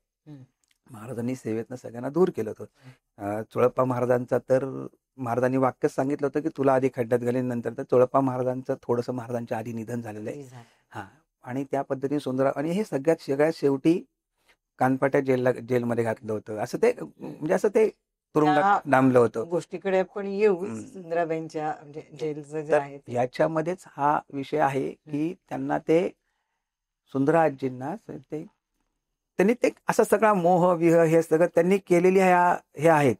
महाराजांनी सेवेतनं सगळ्यांना दूर केलं होतं. चोळप्पा महाराजांचा तर महाराजांनी वाक्यच सांगितलं होतं की तुला आधी खड्ड्यात घालीन, नंतर तर चोळप्पा महाराजांचं थोडंसं महाराजांच्या आधी निधन झालेलं आहे. हा, आणि त्या पद्धतीने सुंदर. आणि हे सगळ्यात शेवटी कानपाट्या जेलमध्ये घातलं होतं. असं ते म्हणजे असं ते तुरुंगात डांबलं होतं. गोष्टीकडे आपण येऊ सुंदराबाईंच्या म्हणजे जेलचं जे आहे याच्यामध्येच हा विषय आहे की त्यांना ते सुंदरा आजींना त्यांनी ते असा सगळा मोह विह हे सगळं त्यांनी केलेली हे आहेत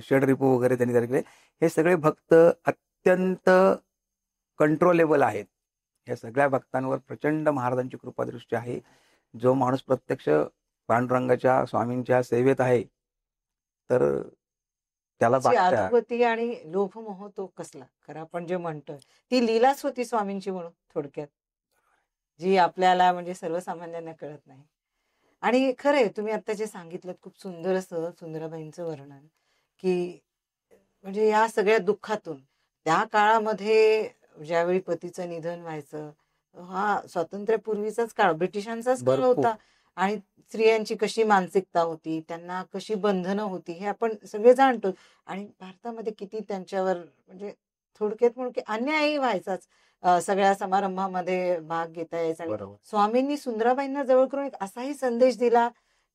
षड्रिपू वगैरे त्यांनी तयार केले. हे सगळे भक्त अत्यंत कंट्रोलेबल आहेत. या सगळ्या भक्तांवर प्रचंड महाराजांची कृपादृष्टी आहे. जो माणूस प्रत्यक्ष पांडुरंगाच्या स्वामींच्या सेवेत आहे तर त्याला अधोगती आणि लोभमोह तो कसला खरं आपण जे म्हणतोय ती लीलाच होती स्वामींची म्हणून थोडक्यात, जी आपल्याला म्हणजे सर्वसामान्यांना कळत नाही. आणि खरंय तुम्ही आता जे सांगितलं खूप सुंदर असं सुंदराबाईंचं वर्णन की म्हणजे या सगळ्या दुःखातून त्या काळामध्ये ज्यावेळी पतीचं निधन व्हायचं, हा स्वातंत्र्यापूर्वीचाच काळ, ब्रिटिशांचाच काळ होता. आणि स्त्रियांची कशी मानसिकता होती, त्यांना कशी बंधनं होती हे आपण सगळे जाणतो. आणि भारतामध्ये किती त्यांच्यावर म्हणजे थोडक्यात म्हणून की अन्यायही व्हायचाच. सगळ्या समारंभामध्ये भाग घेता यायचा. स्वामींनी सुंदराबाईंना जवळ करून एक असाही संदेश दिला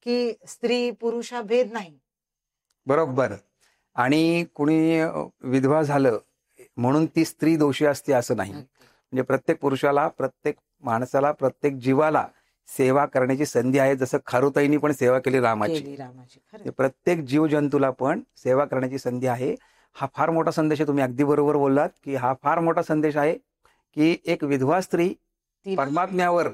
की स्त्री पुरुष हा भेद नाही. बरोबर. आणि कुणी विधवा झालं म्हणून ती स्त्री दोषी असते असं नाही. म्हणजे प्रत्येक पुरुषाला, प्रत्येक माणसाला, प्रत्येक जीवाला सेवा करण्याची संधी आहे. जसं खारुताईंनी पण सेवा केली रामाची. प्रत्येक जीवजंतूला पण सेवा करण्याची संधी आहे. हा फार मोठा संदेश आहे. तुम्ही अगदी बरोबर बोललात की हा फार मोठा संदेश आहे की एक विधवा स्त्री परमात्म्यावर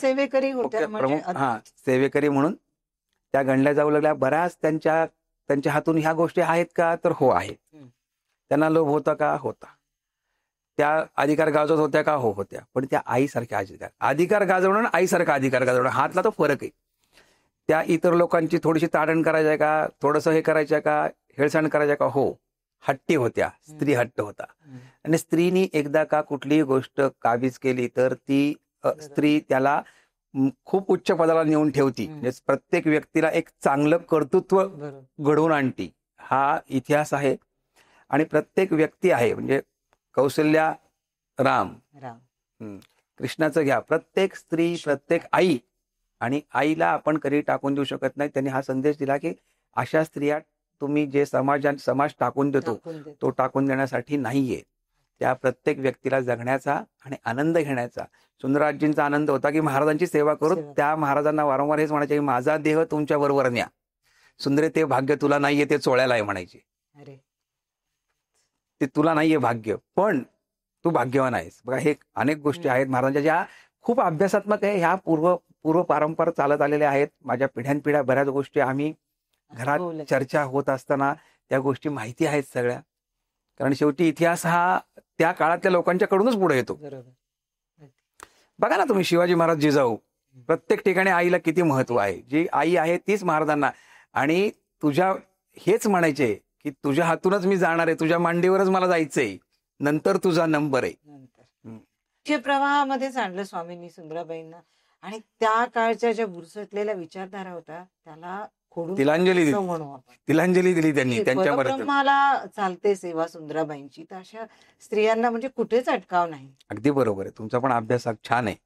सेवेकरी होत्या, सेवेकरी म्हणून त्या गणल्या जाऊ लागल्या. बऱ्याच त्यांच्या हातून ह्या गोष्टी आहेत का, तर हो आहे. त्यांना लोभ होता का, होता. त्या अधिकार गाजवत होत्या का, हो होत्या. पण त्या आईसारख्या अधिकार गाजवणं, आईसारखा अधिकार गाजवणं हातला तो फरक आहे. त्या इतर लोकांची थोडीशी ताडण करायच्या का, थोडंसं हे करायच्या का, हेळसांड करायच्या का, हो हट्टी होत्या. स्त्री हट्ट होता. आणि स्त्रीनी एकदा का कुठलीही गोष्ट काबीज केली तर ती स्त्री त्याला खूप उच्च पदाला नेऊन ठेवती. म्हणजे प्रत्येक व्यक्तीला एक चांगलं कर्तृत्व घडवून आणती. हा इतिहास आहे. आणि प्रत्येक व्यक्ती आहे म्हणजे कौशल्या, राम, कृष्णाचं घ्या, प्रत्येक स्त्री, प्रत्येक आई. आणि आईला आपण कधी टाकून देऊ शकत नाही. त्यांनी हा संदेश दिला की अशा स्त्रिया तुम्ही जे समाज टाकून देतो तो टाकून देण्यासाठी नाहीये. त्या प्रत्येक व्यक्तीला जगण्याचा आणि आनंद घेण्याचा. सुंदराजींचा आनंद होता की महाराजांची सेवा करून त्या महाराजांना वारंवार हेच म्हणायचे की माझा देह तुमच्या बरोबर न्या. सुंदरे ते भाग्य तुला नाहीये, ते चोळ्याला आहे म्हणायचे. ते तुला नाहीये भाग्य, पण तू भाग्यवान आहेस. बघा हे अनेक गोष्टी आहेत महाराजांच्या ज्या खूप अभ्यासात्मक आहे. ह्या पूर्व पारंपरा चालत आलेल्या आहेत. माझ्या पिढ्यानपिढ्या बऱ्याच गोष्टी आम्ही घरात चर्चा होत असताना त्या गोष्टी माहिती आहेत सगळ्या. कारण शेवटी इतिहास हा त्या काळातल्या लोकांच्याकडूनच पुढे येतो. बघा ना तुम्ही, शिवाजी महाराज जिजाऊ, प्रत्येक ठिकाणी आईला किती महत्व आहे. जी आई आहे तीच महाराजांना, आणि तुझ्या हेच म्हणायचे की तुझ्या हातूनच मी जाणार आहे, तुझ्या मांडीवरच मला जायचंय, नंतर तुझा नंबर आहे. प्रवाहामध्येच आणलं स्वामींनी सुंदराबाईंना, आणि त्या काळच्या ज्या बुरसटलेल्या विचारधारा होत्या त्याला खोडून तिलांजली दिली, म्हणू आपण. तिलांजली दिली त्यांनी त्यांच्यापर्यंत. परब्रह्माला चालते सेवा सुंदराबाईंची, तर अशा स्त्रियांना म्हणजे कुठेच अटकाव नाही. अगदी बरोबर आहे, तुमचा पण अभ्यास छान आहे.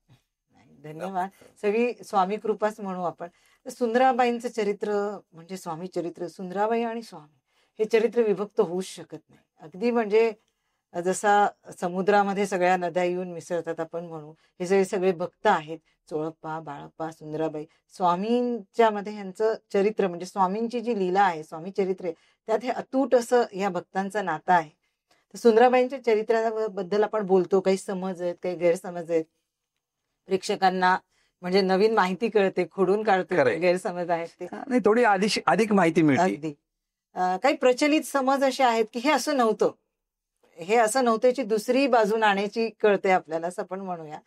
धन्यवाद. सगळी स्वामी कृपाच म्हणू आपण. सुंदराबाईंचं चरित्र म्हणजे स्वामी चरित्र, सुंदराबाई आणि स्वामी हे चरित्र विभक्त होऊच शकत नाही. अगदी म्हणजे जसा समुद्रामध्ये सगळ्या नद्या येऊन मिसळतात आपण म्हणू, हे सगळे भक्त आहेत. चोळप्पा, बाळप्पा, सुंदराबाई, स्वामींच्या मध्ये ह्यांचं चरित्र म्हणजे स्वामींची जी लीला आहे, स्वामी चरित्र आहे, त्यात हे अतूट असं या भक्तांचं नातं आहे. तर सुंदराबाईंच्या चरित्राबद्दल आपण बोलतो, काही समज आहेत, काही गैरसमज आहेत. प्रेक्षकांना म्हणजे नवीन माहिती कळते, खोडून काढतो गैरसमज आहेत ते, नाही थोडी अधिक माहिती मिळते. अगदी काही प्रचलित समज असे आहेत की हे असं नव्हतं, हे असं नव्हतं, याची दुसरी बाजू नाण्याची कळते आपल्याला, असं आपण म्हणूया.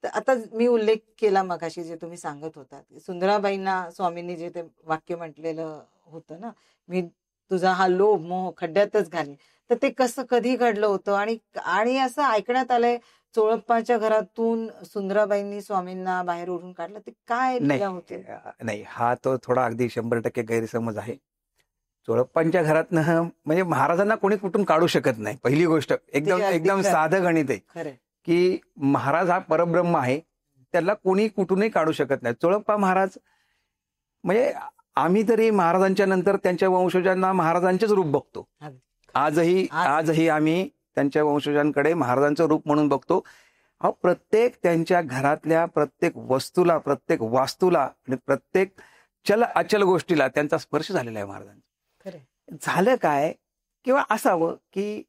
तर आता मी उल्लेख केला मगाशी जे तुम्ही सांगत होता, सुंदराबाईंना स्वामींनी जे ते वाक्य म्हटलेलं होतं ना, मी तुझा हा लोभ मोह खड्ड्यातच घालीन, तर ते कसं कधी घडलं होतं, आणि असं ऐकण्यात आलंय चोळप्पाच्या घरातून सुंदराबाईंनी स्वामींना बाहेर ओढून काढलं, ते काय होते? नाही, हा तो थोडा अगदी 100% गैरसमज आहे. चोळप्पांच्या घरातनं म्हणजे महाराजांना कोणी कुठून काढू शकत नाही. पहिली गोष्ट एकदम साधं गणित आहे की महाराज हा परब्रह्म आहे, त्याला कोणी कुठूनही काढू शकत नाही. चोळप्पा महाराज म्हणजे आम्ही तरी महाराजांच्या नंतर त्यांच्या वंशजांना महाराजांचेच रूप बघतो. आजही आम्ही त्यांच्या वंशजांकडे महाराजांचं रूप म्हणून बघतो. प्रत्येक त्यांच्या घरातल्या प्रत्येक वस्तूला, प्रत्येक वास्तूला आणि प्रत्येक चल अचल गोष्टीला त्यांचा स्पर्श झालेला आहे महाराजांचा. झालं काय, किंवा असावं की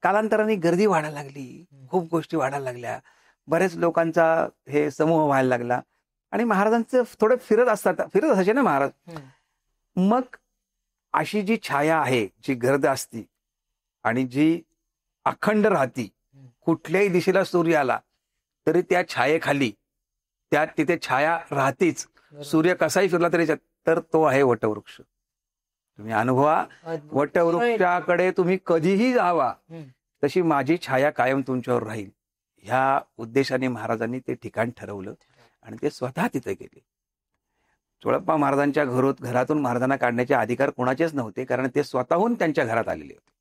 कालांतराने गर्दी वाढायला लागली, खूप गोष्टी वाढायला लागल्या, बरेच लोकांचा हे समूह व्हायला लागला, आणि महाराजांचं थोडं फिरत असायचे ना महाराज. मग अशी जी छाया आहे, जी गर्द असती आणि जी अखंड राहती, कुठल्याही दिशेला सूर्य आला तरी त्या छायेखाली तिथे छाया राहतीच. सूर्य कसाही फिरला तरी, तर तो आहे वटवृक्ष. तुम्ही अनुभवा, वटवृक्षाकडे तुम्ही कधीही जावा, तशी माझी छाया कायम तुमच्यावर राहील. ह्या उद्देशाने महाराजांनी ते ठिकाण ठरवलं आणि ते स्वतः तिथे गेले. चोळप्पा महाराजांच्या घरातून महाराजांना काढण्याचे अधिकार कोणाचेच नव्हते, कारण ते स्वतःहून त्यांच्या घरात आलेले होते.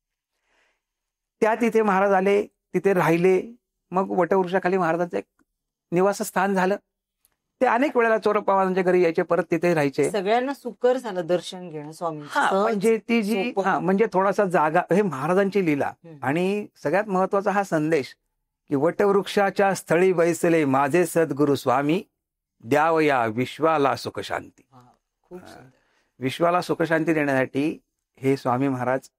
तिथे महाराज आले, तिथे राहिले. मग वटवृक्षाखाली महाराजांचं एक निवासस्थान झालं. ते अनेक वेळेला चोळप्पा महाराजांच्या घरी यायचे, परत तिथे राहायचे. सगळ्यांना सुकर झालं दर्शन घेणं स्वामी. म्हणजे ती जी म्हणजे थोडासा जागा, हे महाराजांची लीला. आणि सगळ्यात महत्वाचा हा संदेश की वटवृक्षाच्या स्थळी बैसले माझे सद्गुरु स्वामी, द्यावया विश्वाला सुखशांती. विश्वाला सुखशांती देण्यासाठी हे स्वामी महाराज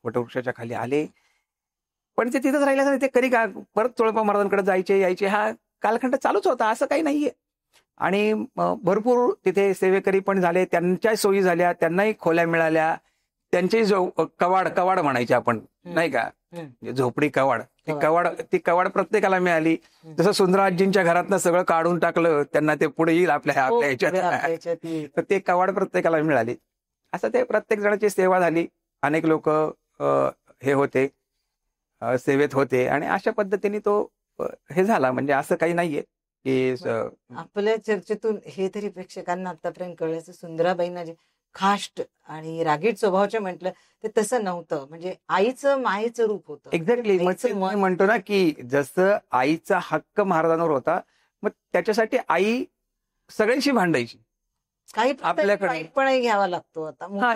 वटवृक्षाच्या खाली आले. पण ते तिथंच राहिल्यास ते कधी परत चोळप्पा महाराजांकडे जायचे यायचे, हा कालखंड चालूच होता, असं काही नाहीये. आणि भरपूर तिथे सेवेकरी पण झाले, त्यांच्या सोयी झाल्या, त्यांनाही खोल्या मिळाल्या, त्यांचे कवाड म्हणायचे आपण, नाही का, झोपडी कवाड, ती कवाड प्रत्येकाला मिळाली. जसं सुंदराजींच्या घरातनं सगळं काढून टाकलं, त्यांना ते पुढे येईल आपल्या ह्याच्यात, तर ते कवाड प्रत्येकाला मिळाली. असं ते प्रत्येक जणांची सेवा झाली. अनेक लोक हे होते, सेवेत होते, आणि अशा पद्धतीने तो हे झाला. म्हणजे असं काही नाहीये की आपल्या चर्चेतून हे तरी प्रेक्षकांना आतापर्यंत कळायचं, सुंदराबाईंना जे खाष्ट आणि रागीट स्वभावाचे म्हटलं ते तसं नव्हतं, म्हणजे आईचं मायेचं रूप होतं. एक्झॅक्टली. म्हणतो ना की जसं आईचा हक्क महाराजांवर होता, मग त्याच्यासाठी आई सगळ्यांशी भांडायची. काही आपल्याकडे पण घ्यावा लागतो. आता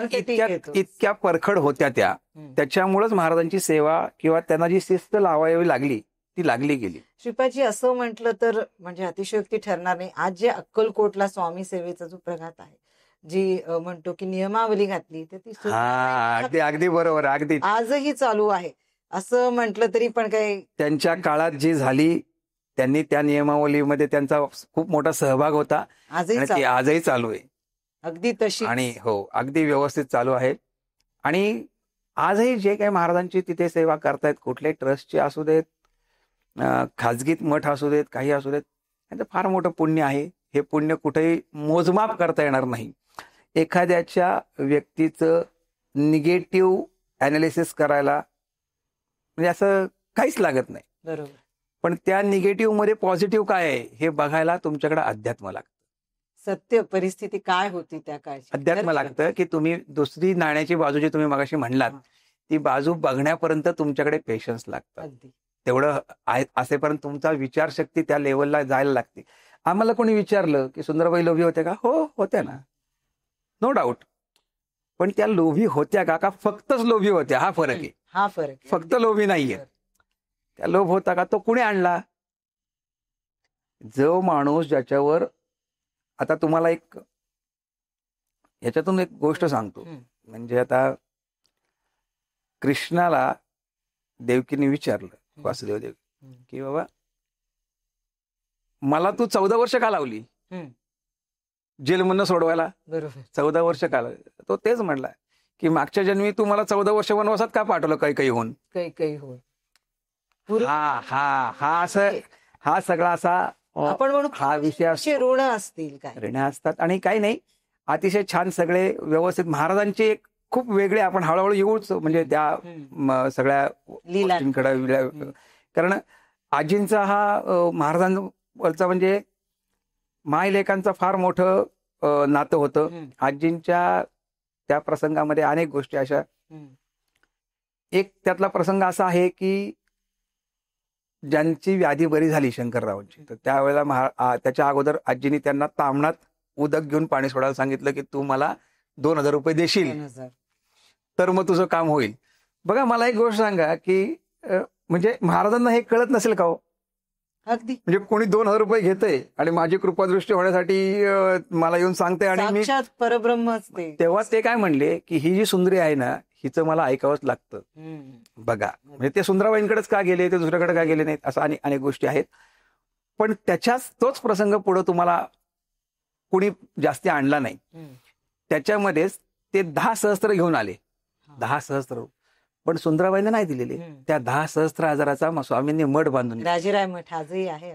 इतक्या परखड होत्या त्या, त्याच्यामुळेच महाराजांची सेवा किंवा त्यांना जी शिस्त लावावी लागली ती लागली गेली. श्रीपादजी, असं म्हटलं तर म्हणजे अतिशयोक्ती ठरणार नाही, आज जे अक्कलकोटला स्वामी सेवेचा जो प्रघात आहे, जी म्हणतो की नियमावली घातली, तर ती अगदी बरोबर, अगदी आजही चालू आहे असं म्हटलं तरी पण काही. त्यांच्या काळात जी झाली त्यांनी त्या नियमावलीमध्ये त्यांचा खूप मोठा सहभाग होता आजही आणि ते चालू. आजही चालू आहे. अगदी तशी. आणि हो, अगदी व्यवस्थित चालू आहे. आणि आजही जे काही महाराजांची तिथे सेवा करतायत, कुठल्याही ट्रस्टचे असू देत, खाजगी मठ असू देत, काही असू देत, त्यांचं फार मोठं पुण्य आहे. हे पुण्य कुठेही मोजमाप करता येणार नाही. एखाद्याच्या व्यक्तीचं निगेटिव्ह अनालिसिस करायला म्हणजे असं काहीच लागत नाही. बरोबर. पण त्या निगेटिव्ह मध्ये पॉझिटिव्ह काय आहे हे बघायला तुमच्याकडे अध्यात्म लागतं. सत्य परिस्थिती काय होती त्या काळची. अध्यात्म लागतं की तुम्ही दुसरी नाण्याची बाजू जी तुम्ही मगाशी म्हणलात ती बाजू बघण्यापर्यंत तुमच्याकडे पेशन्स लागतात. अगदी. तेवढं असेपर्यंत तुमचा विचारशक्ती त्या लेवलला जायला लागते. आम्हाला कोणी विचारलं की सुंदराबाई लोभी होत्या का? हो, होत्या ना, नो डाऊट. पण त्या लोभी होत्या का फक्तच लोभी होत्या? हा फरक आहे. हा फरक आहे. फक्त लोभी नाहीये. त्या लोभ होता का? तो कुणी आणला? जो माणूस ज्याच्यावर, आता तुम्हाला एक याच्यातून एक गोष्ट सांगतो. म्हणजे आता कृष्णाला देवकीने विचारलं, वासुदेव देवकी, की बाबा मला तू 14 वर्ष का लावली जेलमधनं सोडवायला? बरोबर. 14 वर्ष का लावली? तो तेच म्हणला की मागच्या जन्मी तू मला 14 वर्ष वनवासात का पाठवलं? काही होऊन काही होऊन. हा सगळा असा आपण म्हणू हा विषय ऋण असतील, काय ऋण असतात. आणि काही नाही, अतिशय छान सगळे व्यवस्थित महाराजांचे एक खूप वेगळे, आपण हळूहळू येऊच म्हणजे त्या सगळ्या गोष्टींकडे. कारण आजींचा हा महाराजांवरचा म्हणजे मायलेकांचा फार मोठं नातं होतं. आजींच्या त्या प्रसंगामध्ये अनेक गोष्टी अशा, एक त्यातला प्रसंग असा आहे की ज्यांची व्याधी बरी झाली शंकररावांची, तर त्यावेळेला त्याच्या अगोदर आजींनी त्यांना तामणात उदक घेऊन पाणी सोडायला सांगितलं की तू मला 2000 रुपये देशील तर मग तुझं काम होईल. बघा, मला एक गोष्ट सांगा की म्हणजे महाराजांना हे कळत नसेल का हो? अगदी. म्हणजे कोणी 2000 रुपये घेतंय आणि माझी कृपादृष्टी होण्यासाठी मला येऊन सांगते आणि मी परब्रह्मच ते. तेव्हा ते काय म्हणले की ही जी सुंदरी आहे ना, हिचं मला ऐकावंच लागतं. बघा, म्हणजे ते सुंदराबाईंकडेच का गेले, ते दुसऱ्याकडे का गेले नाहीत, असं अनेक गोष्टी आहेत. पण तोच प्रसंग पुढे तुम्हाला कुणी जास्ती आणला नाही. त्याच्यामध्येच ते 10 सहस्त्र घेऊन आले. 10 सहस्त्र पण सुंदराबाईंना नाही दिलेले. त्या 10 सहस्त्र हजाराचा स्वामींनी मठ बांधून, राजेराय मठ आजही आहे.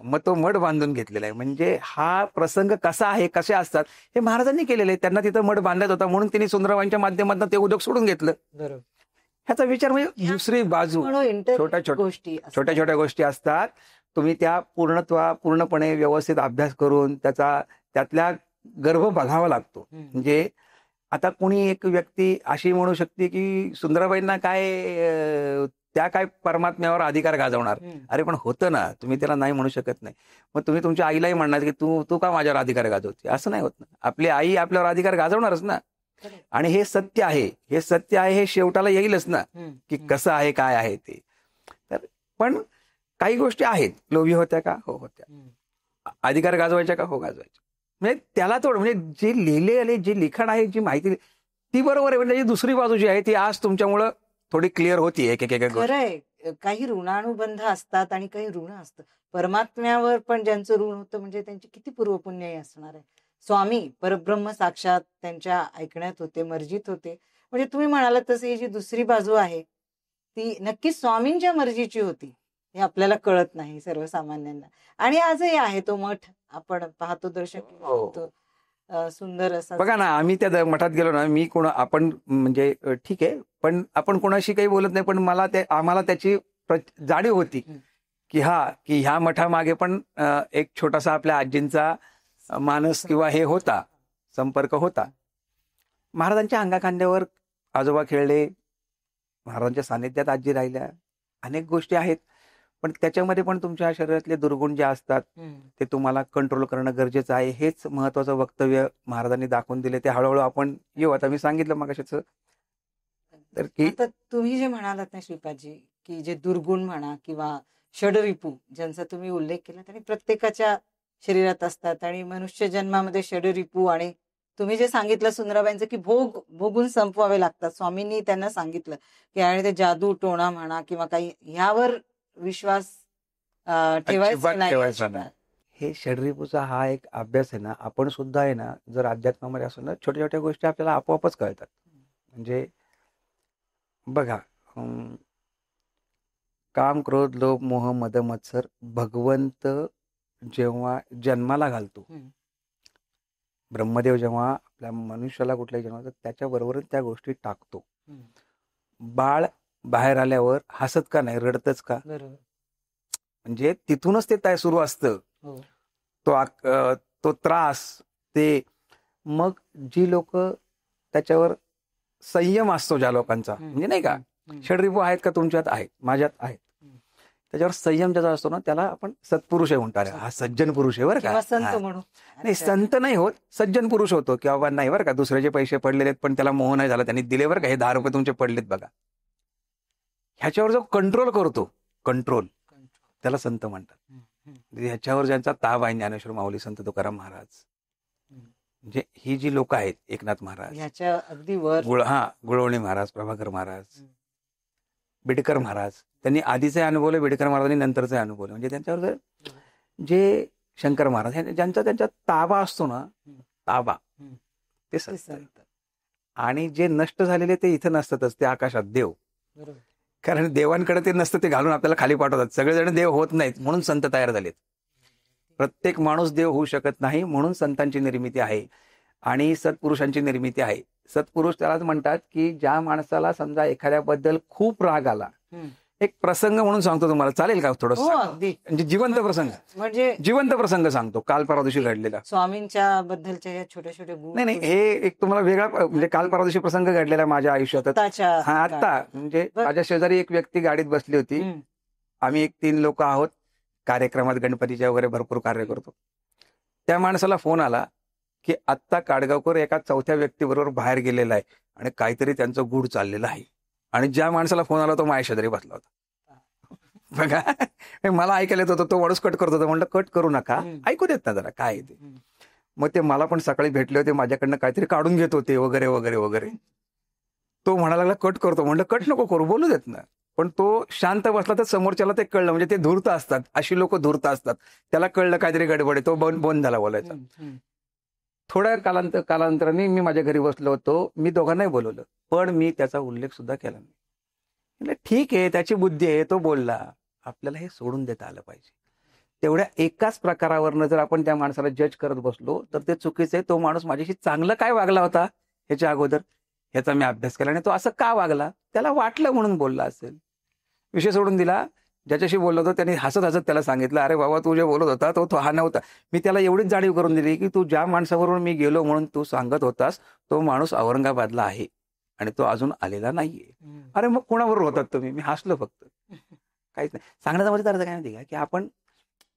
मग तो मठ बांधून घेतलेला आहे. म्हणजे हा प्रसंग कसा आहे, कसे असतात हे महाराजांनी केलेले. त्यांना तिथं मठ बांधायचा होता म्हणून त्यांनी सुंदराबाईंच्या माध्यमातून ते उद्योग सोडून घेतलं. बरोबर. ह्याचा विचार म्हणजे दुसरी बाजू, छोट्या छोट्या गोष्टी असतात. तुम्ही त्या पूर्णपणे व्यवस्थित अभ्यास करून त्यातल्या गर्भ बघावा लागतो. म्हणजे आता कोणी एक व्यक्ती अशी म्हणू शकते की सुंदराबाईंना त्या काय परमात्म्यावर अधिकार गाजवणार? अरे पण होतं ना, तुम्ही त्याला नाही म्हणू शकत नाही. मग तुम्ही तुमच्या आईलाही म्हणणार की तू का माझ्यावर अधिकार गाजवते? असं नाही होत ना. आपली आई आपल्यावर अधिकार गाजवणारच ना. आणि हे सत्य आहे, हे शेवटाला येईलच ना की कसं आहे, काय आहे ते. तर पण काही गोष्टी आहेत. लोभी होत्या का? हो होत्या. अधिकार गाजवायच्या का? हो गाजवायच्या. म्हणजे त्याला म्हणजे जे लिहिले आले, जे लिखाण आहे, जी माहिती ती बरोबर आहे. म्हणजे दुसरी बाजू जी आहे ती आज तुमच्यामुळं थोडी क्लिअर होतीये. खरंय, काही ऋणानुबंध असतात आणि काही ऋण असतं. परमात्म्यावर पण ज्यांचं ऋण होतं म्हणजे त्यांची किती पूर्वपुण्यही असणार आहे. स्वामी परब्रह्म साक्षात त्यांच्या ऐकण्यात होते, मर्जीत होते. म्हणजे तुम्ही म्हणालात तसं ही जी दुसरी बाजू आहे ती नक्कीच स्वामींच्या मर्जीची होती. हे आपल्याला कळत नाही सर्वसामान्यांना. आणि आजही आहे तो मठ, आपण पाहतो, दर्शक सुंदर असा. बघा ना, आम्ही त्या मठात गेलो ना, आपण म्हणजे ठीक आहे, पण आपण कोणाशी काही बोलत नाही. पण आम्हाला त्याची जाणीव होती की ह्या मठामागे पण एक छोटासा आपल्या आजींचा मानस किंवा हे होता, संपर्क होता. महाराजांच्या अंगाखांद्यावर आजोबा खेळले, महाराजांच्या सानिध्यात आजी राहिल्या, अनेक गोष्टी आहेत. पण त्याच्यामध्ये पण तुमच्या शरीरातले दुर्गुण जे असतात ते तुम्हाला कंट्रोल करणं गरजेचं आहे. हेच महत्वाचं वक्तव्य महाराजांनी दाखवून दिले. ते हळूहळू आपण येऊ. आता मी सांगितलं मगाशीच, तर की तुम्ही जे म्हणालात ना श्रीपादजी, की जे दुर्गुण म्हणा किंवा षडरिपू ज्यांचा तुम्ही उल्लेख केला, आणि प्रत्येकाच्या शरीरात असतात. आणि मनुष्य जन्मामध्ये षडरिपू, आणि तुम्ही जे सांगितलं सुंदराबाईंचं की भोगून संपवावे लागतात. स्वामींनी त्यांना सांगितलं की आणि ते जादू टोणा म्हणा किंवा काही ह्यावर विश्वास ठेवायचं नाही. ठेवायचा नाही. हे षड्रिपूचा हा एक अभ्यास आहे ना, आपण सुद्धा आहे ना, जर अध्यात्मामध्ये असो ना, छोट्या छोट्या गोष्टी आपल्याला आपोआपच कळतात. म्हणजे बघा, काम, क्रोध, लोभ, मोह, मद, मत्सर भगवंत जेव्हा जन्माला घालतो, ब्रह्मदेव जेव्हा आपल्या मनुष्याला कुठल्याही जन्माला त्याच्याबरोबर त्या गोष्टी टाकतो. बाळ बाहेर आल्यावर हसत का नाही, रडतच का? म्हणजे तिथूनच ते सुरू असतं. तो त्रास, ते मग जी लोक त्याच्यावर संयम असतो ज्या लोकांचा, म्हणजे नाही का, षड्रिपू आहेत का तुमच्यात? आहेत, माझ्यात आहेत. त्याच्यावर संयम ज्याचा असतो ना, त्याला आपण सत्पुरुष आहे म्हणतो. हा सज्जन पुरुष आहे बरं का. नाही, संत नाही होत, सज्जन पुरुष होतो. की बाबा नाही बरं का, दुसऱ्याचे पैसे पडलेले आहेत पण त्याला मोह नाही झाला, त्यांनी दिले बरं का, हे 10 रुपये तुमचे पडलेत बघा. ह्याच्यावर जो कंट्रोल करतो, कंट्रोल, त्याला संत म्हणतात. ह्याच्यावर ज्यांचा ताब आहे, ज्ञानेश्वर माऊली, संत तुकाराम महाराज, म्हणजे ही जी लोक आहेत, एकनाथ महाराज, ह्याच्या अगदी वर गुळवणी महाराज, प्रभाकर महाराज, बिडकर महाराज, त्यांनी आधीचे अनुभवले, बिडकर महाराजांनी नंतरचे अनुभवले. म्हणजे त्यांच्यावर जे शंकर महाराज, ज्यांचा त्यांचा ताबा असतो ना, ताबा, ते संत. आणि जे नष्ट झालेले ते इथं नसतातच, ते आकाशात देव. कारण देवांकडे ते नसतं, ते घालून आपल्याला खाली पाठवतात. सगळेजण देव होत नाहीत, म्हणून संत तयार झालेत. प्रत्येक माणूस देव होऊ शकत नाही, म्हणून संतांची निर्मिती आहे आणि सत्पुरुषांची निर्मिती आहे. सत्पुरुष त्यालाच म्हणतात की ज्या माणसाला समजा एखाद्याबद्दल खूप राग आला, एक प्रसंग म्हणून सांगतो तुम्हाला, चालेल का? थोडं म्हणजे जिवंत प्रसंग, म्हणजे जिवंत प्रसंग सांगतो, काल परवा दिवशी घडलेला, स्वामींच्या बद्दलच्या या छोट्या छोट्या नाही, हे एक तुम्हाला वेगळा, म्हणजे काल परवा दिवशी प्रसंग घडलेला माझ्या आयुष्यात. आता म्हणजे माझ्या शेजारी एक व्यक्ती गाडीत बसली होती. आम्ही 1-3 लोक आहोत, कार्यक्रमात गणपतीच्या वगैरे भरपूर कार्य करतो. त्या माणसाला फोन आला की आत्ता काडगावकर एका 4थ्या व्यक्तीबरोबर बाहेर गेलेला आहे आणि काहीतरी त्यांचं गूढ चाललेलं आहे. आणि ज्या माणसाला फोन आला तो माझ्या शेजारी बसला होता. बघा, मला ऐकायला येत होतं, तो माणूस कट करत होता. म्हणलं कट करू नका, ऐकू देत ना जरा काय ते. मग ते मला पण सकाळी भेटले होते, माझ्याकडनं काहीतरी काढून घेत होते वगैरे वगैरे वगैरे. तो म्हणायला लागला कट करतो. म्हणलं कट नको करू, बोलू देत ना. पण तो शांत बसला तर समोरच्याला ते कळलं. म्हणजे ते धूर्त असतात, अशी लोक धूर्त असतात. त्याला कळलं काहीतरी गडबड आहे, तो बंद झाला बोलायचा. थोड्या कालांतराने मी माझ्या घरी बसलो होतो, मी दोघांनाही बोलवलं, पण मी त्याचा उल्लेख सुद्धा केला नाही. म्हणजे ठीक आहे, त्याची बुद्धी आहे, तो बोलला. आपल्याला हे सोडून देता आलं पाहिजे. तेवढ्या एकाच प्रकारावरनं जर आपण त्या माणसाला जज करत बसलो तर ते चुकीचं आहे. तो माणूस माझ्याशी चांगलं काय वागला होता ह्याच्या अगोदर, ह्याचा मी अभ्यास केला आणि तो असं का वागला, त्याला वाटलं म्हणून बोलला असेल. विषय सोडून दिला. ज्याच्याशी बोललो होतो त्याने हसत हसत त्याला सांगितलं, अरे बाबा तू जे बोलत होता तो हा नव्हता. मी त्याला एवढीच जाणीव करून दिली की तू ज्या माणसाबरोबर मी गेलो म्हणून तू सांगत होतास, तो माणूस औरंगाबादला आहे आणि तो अजून आलेला नाहीये. अरे मग कोणाबरोबर होतात तुम्ही? मी हसलो फक्त, काहीच नाही. सांगण्याचा माझा अर्थ काय माहिती का, की आपण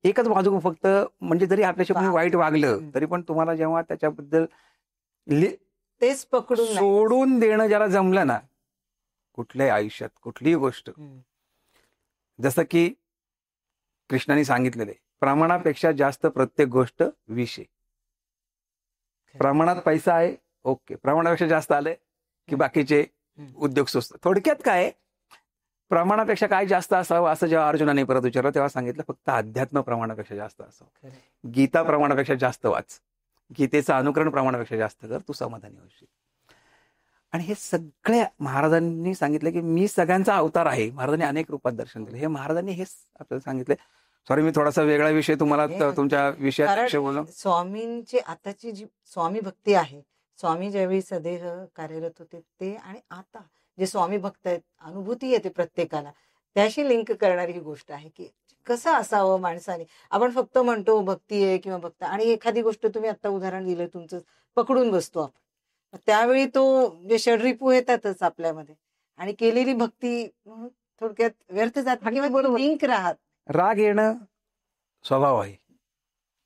एकच बाजू फक्त, म्हणजे जरी आपल्याशी कोणी वाईट वागलं तरी पण तुम्हाला जेव्हा त्याच्याबद्दल तेच पकडून सोडून देणं ज्याला जमलं ना, कुठल्याही आयुष्यात कुठलीही गोष्ट, जसं की कृष्णाने सांगितलेलं आहे, प्रमाणापेक्षा जास्त प्रत्येक गोष्ट विष आहे. प्रमाणात पैसा आहे, ओके, प्रमाणापेक्षा जास्त आलंय की बाकीचे उद्योग सुस्त. थोडक्यात काय, प्रमाणापेक्षा काय जास्त असावं असं जेव्हा अर्जुनाने परत विचारलं तेव्हा सांगितलं फक्त अध्यात्म प्रमाणापेक्षा जास्त असावं. गीता प्रमाणापेक्षा जास्त वाच, गीतेचं अनुकरण प्रमाणापेक्षा जास्त कर, तू समाधानी होशील. आणि हे सगळ्या महाराजांनी सांगितलं की मी सगळ्यांचा अवतार आहे. महाराजांनी अनेक रूपात दर्शन दिले. हे महाराजांनी हेच आपल्याला सांगितलंय. सॉरी, मी थोडासा वेगळा विषय तुम्हाला तुमच्या विषयात बोललो. स्वामींची आताची जी स्वामी भक्ती आहे, स्वामी ज्यावेळी सदेह कार्यरत होते ते आणि आता जे स्वामी भक्त आहेत, अनुभूती येते प्रत्येकाला, त्याशी लिंक करणारी ही गोष्ट आहे की कसं असावं माणसाने. आपण फक्त म्हणतो भक्ती आहे किंवा भक्त, आणि एखादी गोष्ट तुम्ही आता उदाहरण दिलं तुमचं, पकडून बसतो आपण. त्यावेळी तो जे षड्रिपू येतातच आपल्यामध्ये, आणि केलेली भक्ती थोडक्यात व्यर्थ जात किंवा लिंक राहत. राग येणं स्वभाव आहे,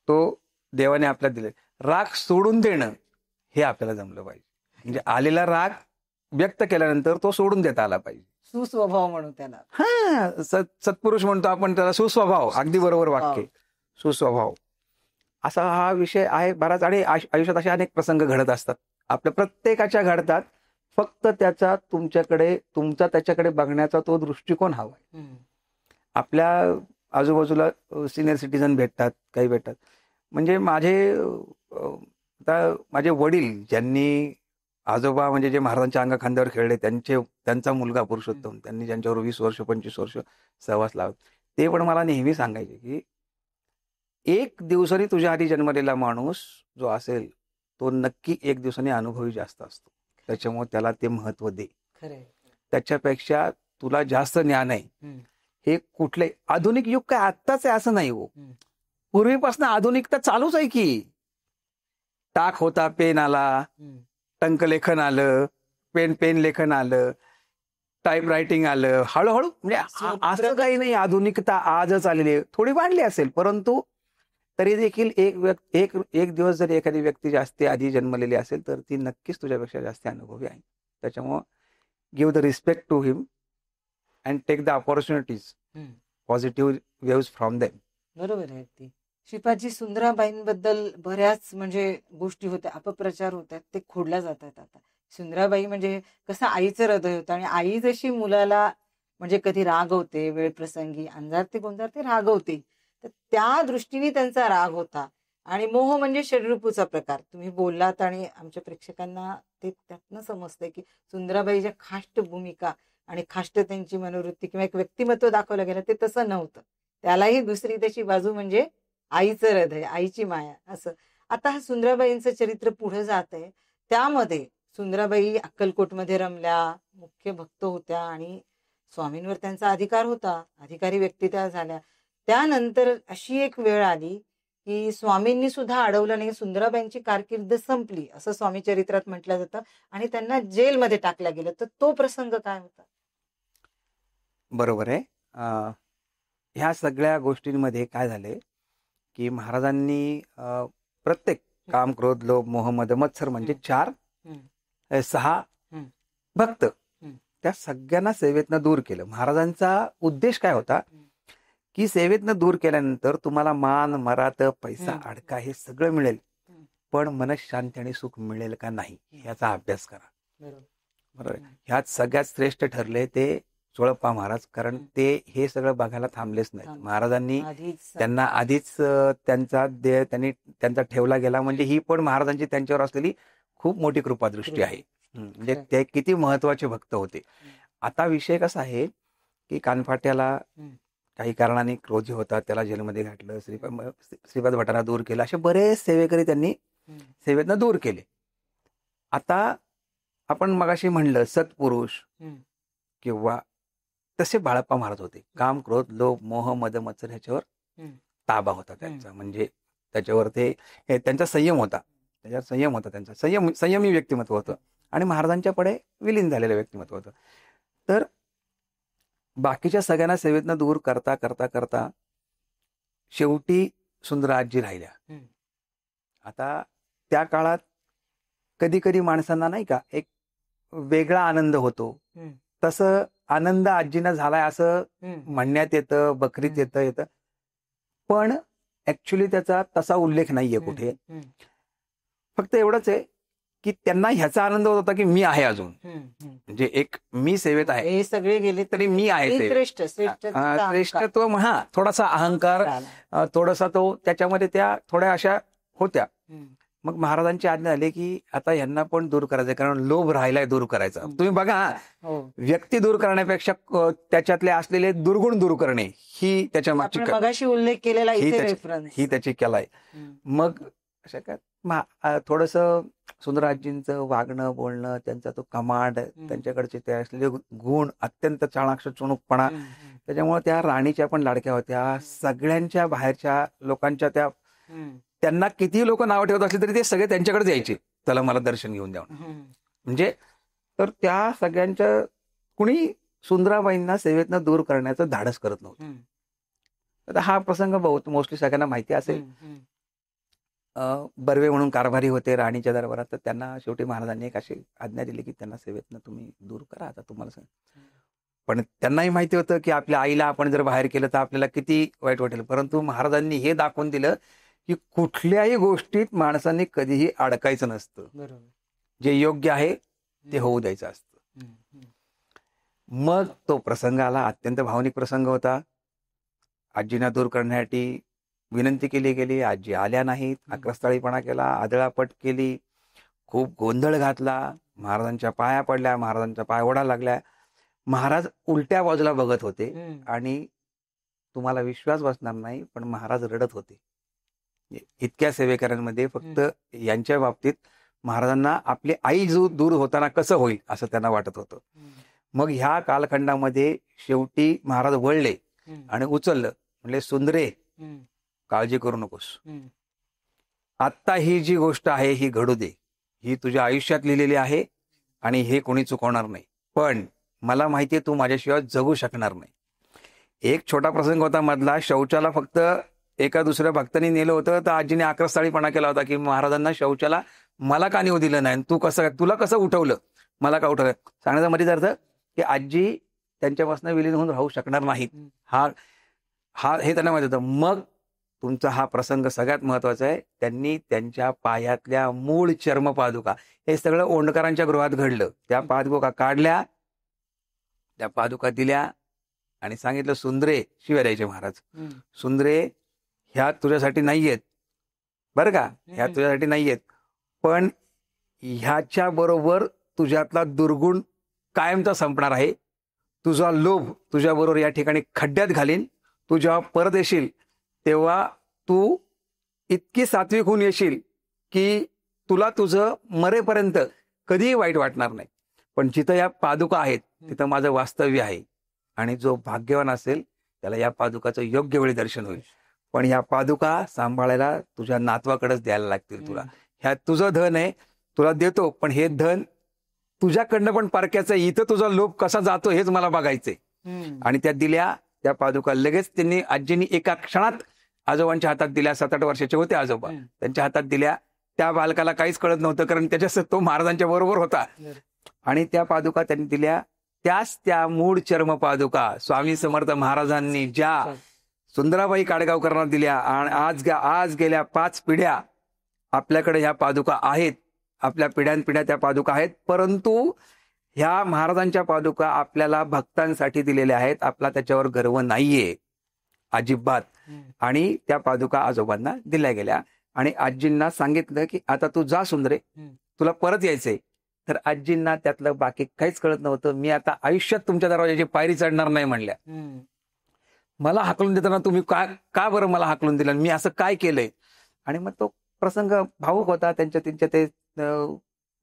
तो देवाने आपल्याला दिले. राग सोडून देणं हे आपल्याला जमलं पाहिजे. म्हणजे आलेला राग व्यक्त केल्यानंतर तो सोडून देता आला पाहिजे. सुस्वभाव म्हणू त्याला. हा, सत्पुरुष म्हणतो आपण त्याला, सुस्वभाव. अगदी बरोबर वाक्य, सुस्वभाव. असा हा विषय आहे बराच. आणि आयुष्यात असे अनेक प्रसंग घडत असतात, आपल्या प्रत्येकाच्या घडतात. फक्त तुमचा त्याच्याकडे बघण्याचा तो दृष्टिकोन हवा. आपल्या आजूबाजूला सिनियर सिटीजन भेटतात, काही भेटतात. म्हणजे आता माझे वडील ज्यांनी आजोबा म्हणजे जे महाराजांच्या अंगाखांद्यावर खेळले त्यांचा मुलगा पुरुषोत्तम, त्यांनी ज्यांच्यावर 20 वर्ष 25 वर्ष सहवास लावला, ते पण मला नेहमी सांगायचे की एक दिवसाने तुझ्या आधी जन्मलेला माणूस जो असेल तो नक्की एक दिवसाने अनुभवी जास्त असतो. त्याच्यामुळे त्याला ते महत्व दे. त्याच्यापेक्षा तुला जास्त ज्ञान आहे हे कुठले आधुनिक युग काय आत्ताच आहे असं नाही हो. पूर्वीपासून आधुनिकता चालूच आहे की. टाक होता, पेन आला, टंकलेखन आलं, पेन लेखन आलं, टाईप रायटिंग आलं, हळूहळू. म्हणजे असं काही नाही आधुनिकता आजच आलेली आहे. थोडी वाढली असेल परंतु तरी देखील एक दिवस जर एखादी व्यक्ती जास्त आधी जन्मलेली असेल तर ती नक्कीच तुझ्यापेक्षा जास्त अनुभवी आहे. त्याच्यामुळं give the respect to him and take the opportunities, positive waves from them. बरोबर आहे अगदी. श्रीपादजी, सुंदराबाईंबद्दल बऱ्याच म्हणजे गोष्टी होत्या, अपप्रचार होतात, ते खोडल्या जातात आता. सुंदराबाई म्हणजे कसं आईचं हृदय होतं आणि आई जशी मुलाला म्हणजे कधी रागवते, वेळ प्रसंगी अंजारते गोंजारते रागवते, तर त्या दृष्टीने त्यांचा राग होता. आणि मोह म्हणजे षड्रिपूचा प्रकार तुम्ही बोललात आणि आमच्या प्रेक्षकांना ते त्यातनं समजतंय की सुंदराबाईच्या खाष्ट भूमिका आणि खाष्ट त्यांची मनोवृत्ती किंवा एक व्यक्तिमत्व दाखवलं गेलं ते तसं नव्हतं. त्यालाही दुसरी त्याची बाजू म्हणजे आईचं हृदय, आईची माया असं. आता हा सुंदराबाईंचं चरित्र पुढे जात आहे. त्यामध्ये सुंदराबाई अक्कलकोटमध्ये रमल्या, मुख्य भक्त होत्या आणि स्वामींवर त्यांचा अधिकार होता, अधिकारी व्यक्ती त्या झाल्या. त्यानंतर अशी एक वेळ आली की स्वामींनी सुद्धा अडवलं नाही, सुंदराबाईंची कारकीर्द संपली असं स्वामी चरित्रात म्हटलं जातं आणि त्यांना जेलमध्ये टाकलं गेलं. तर तो प्रसंग काय होता? बरोबर आहे. ह्या सगळ्या गोष्टींमध्ये काय झाले की महाराजांनी प्रत्येक काम, क्रोध, लोभ, मोह, मद, मत्सर म्हणजे 6 भक्त त्या सगळ्यांना सेवेतनं दूर केलं. महाराजांचा उद्देश काय होता की सेवेतनं दूर केल्यानंतर तुम्हाला मान, मरात, पैसा, अडका हे सगळं मिळेल, पण मनशांती आणि सुख मिळेल का नाही याचा अभ्यास करा. बरोबर. ह्यात सगळ्यात श्रेष्ठ ठरले ते चोळप्पा महाराज, कारण ते हे सगळं बघायला थांबलेच नाही. महाराजांनी त्यांना आधीच त्यांचा देह त्यांचा ठेवला गेला. म्हणजे ही पण महाराजांची त्यांच्यावर असलेली खूप मोठी कृपादृष्टी आहे. म्हणजे ते किती महत्वाचे भक्त होते. आता विषय कसा आहे की कानफाट्याला काही कारणाने क्रोधी होता, त्याला जेलमध्ये घातलं, श्रीपाद भटांना दूर केलं, असे बरेच सेवेकरी त्यांनी सेवेतनं दूर केले. आता आपण मगाशी म्हणलं सत्पुरुष किंवा तसे बाळप्पा महाराज होते. काम, क्रोध, लोभ, मोह, मद, मत्सर ह्याच्यावर ताबा होता त्यांचा. म्हणजे त्याच्यावर त्यांचा संयम होता, त्याच्यावर संयम होता, त्यांचा संयमी व्यक्तिमत्व होतं आणि महाराजांच्या पुढे विलीन झालेलं व्यक्तिमत्व होतं. तर बाकीच्या सगळ्यांना सेवेतनं दूर करता करता करता शेवटी सुंदराजी राहिल्या. आता त्या काळात कधी कधी माणसांना नाही का एक वेगळा आनंद होतो, तसं आनंद आजींना झालाय असं म्हणण्यात येतं, बकरीत येतं, पण ऍक्च्युली त्याचा तसा उल्लेख नाहीये कुठे. फक्त एवढंच आहे की त्यांना ह्याचा आनंद होत होता की मी आहे अजून, म्हणजे एक मी सेवेत आहे, हे सगळे गेले तरी मी आहे. श्रेष्ठत्व, थोडासा अहंकार, थोडासा तो त्याच्यामध्ये त्या थोड्या अशा होत्या. मग महाराजांची आज्ञा झाली की आता यांना पण दूर करायचंय, कारण लोभ राहिलाय दूर करायचा. तुम्ही बघा, व्यक्ती दूर करण्यापेक्षा त्याच्यातले असलेले दुर्गुण दूर करणे ही त्याच्या मागची मगाशी उल्लेख केलेला ही त्याची कला आहे. मग अशा काय थोडंसं सुंदराजींचं वागणं, बोलणं, त्यांचा तो कमांड, त्यांच्याकडचे ते असलेले गुण, अत्यंत चाणाक्ष, चुणूकपणा, त्याच्यामुळे त्या राणीच्या पण लाडक्या होत्या. सगळ्यांच्या बाहेरच्या लोकांच्या त्यांना किती लोक नावं ठेवत असले तरी ते सगळे त्यांच्याकडे यायचे, चला मला दर्शन घेऊन द्या. म्हणजे तर त्या सगळ्यांच्या कुणी सुंदराबाईंना सेवेतनं दूर करण्याचं धाडस करत नव्हतं. आता हा प्रसंग बहुत मोस्टली सगळ्यांना माहिती असेल. बर्वे म्हणून कारभारी होते राणीच्या दरबारात, तर त्यांना शेवटी महाराजांनी एक अशी आज्ञा दिली की त्यांना सेवेतनं तुम्ही दूर करा. आता तुम्हाला सांग, पण त्यांनाही माहिती होतं की आपल्या आईला आपण जर बाहेर केलं तर आपल्याला किती वाईट वाटेल. परंतु महाराजांनी हे दाखवून दिलं की कुठल्याही गोष्टीत माणसांनी कधीही अडकायचं नसतं, जे योग्य आहे ते होऊ द्यायचं असतं. मग तो प्रसंग आला, अत्यंत भावनिक प्रसंग होता. आजींना दूर करण्यासाठी विनंती केली गेली. आजी आल्या नाहीत. आक्रस्ताळीपणा केला, आदळापट केली, खूप गोंधळ घातला. महाराजांच्या पाया पडल्या, महाराजांच्या पाय ओढा लागल्या. महाराज उलट्या बाजूला बघत होते आणि तुम्हाला विश्वास बसणार नाही, पण महाराज रडत होते. इतक्या सेवेकऱ्यांमध्ये फक्त यांच्या बाबतीत महाराजांना आपली आई जो दूर होताना कसं होईल असं त्यांना वाटत होतं. मग ह्या कालखंडामध्ये शेवटी महाराज वळले आणि उचललं, म्हणले सुंदरे काळजी करू नकोस, आत्ता ही जी गोष्ट आहे ही घडू दे, ही तुझ्या आयुष्यात लिहिलेली आहे आणि हे कोणी चुकवणार नाही, पण मला माहितीये तू माझ्याशिवाय जगू शकणार नाही. एक छोटा प्रसंग होता मधला, शौचाला फक्त एका दुसऱ्या भक्तांनी नेलं होतं, तर आजीने आक्रस्ताळीपणा केला होता की महाराजांना शौचाला मला का नेऊ दिलं नाही, तू कसं, तुला कसं उठवलं, मला का उठवलं. सांगण्याचा मध्येच अर्थ की आजी त्यांच्यापासून विलीन होऊन राहू शकणार नाहीत, हे त्यांना माहित होतं. मग तुमचा हा प्रसंग सगळ्यात महत्वाचा आहे. त्यांनी त्यांच्या पायातल्या मूळ चर्मपादुका, हे सगळं ओंडकरांच्या गृहात घडलं, त्या पादुका काढल्या, त्या पादुका दिल्या आणि सांगितलं सुंदरे, शिव्या द्यायचे महाराज, सुंदरे ह्या तुझ्यासाठी नाहीयेत बरं का, ह्या तुझ्यासाठी नाहीयेत, पण ह्याच्या बरोबर तुझ्यातला दुर्गुण कायमचा संपणार आहे. तुझा लोभ तुझ्या बरोबर या ठिकाणी खड्ड्यात घालीन. तू जेव्हा परत येशील तेव्हा तू इतकी सात्विक होऊन येशील की तुला तुझं मरेपर्यंत कधीही वाईट वाटणार नाही. पण जिथं या पादुका आहेत तिथं माझं वास्तव्य आहे आणि जो भाग्यवान असेल त्याला या पादुकाचं योग्य वेळी दर्शन होईल. पण ह्या पादुका सांभाळायला तुझ्या नातवाकडेच द्यायला लागतील तुला. ह्या तुझं धन आहे, तुला देतो, पण हे धन तुझ्याकडनं पण पारख्याचं आहे. इथं तुझा लोभ कसा जातो हेच मला बघायचंय. आणि त्या दिल्या त्या पादुका लगेच त्यांनी, आजींनी एका क्षणात आजोबांच्या हातात दिल्या. 7-8 वर्षाचे होते आजोबा, त्यांच्या हातात दिल्या. त्या बालकाला काहीच कळत नव्हतं कारण त्याच्यात तो महाराजांच्या बरोबर होता. आणि त्या पादुका त्यांनी दिल्या, त्याच त्या मूळ चर्म पादुका स्वामी समर्थ महाराजांनी ज्या सुंदराबाई काडगावकरांना दिल्या आणि आज गेल्या 5 पिढ्या आपल्याकडे ह्या पादुका आहेत. आपल्या पिढ्यानपिढ्या त्या पादुका आहेत, परंतु ह्या महाराजांच्या पादुका आपल्याला भक्तांसाठी दिलेल्या आहेत. आपला त्याच्यावर गर्व नाहीये अजिबात. आणि त्या पादुका आजोबांना दिल्या गेल्या आणि आजींना सांगितलं की आता तू जा सुंदरे, तुला परत यायचंय. तर आजींना त्यातलं बाकी काहीच कळत नव्हतं. मी आता आयुष्यात तुमच्या दरवाजाची पायरी चढणार नाही म्हणल्या. मला हाकलून देताना तुम्ही का बरं मला हाकलून दिलं, मी असं काय केलंय. आणि मग तो प्रसंग भावूक होता. त्यांच्या ते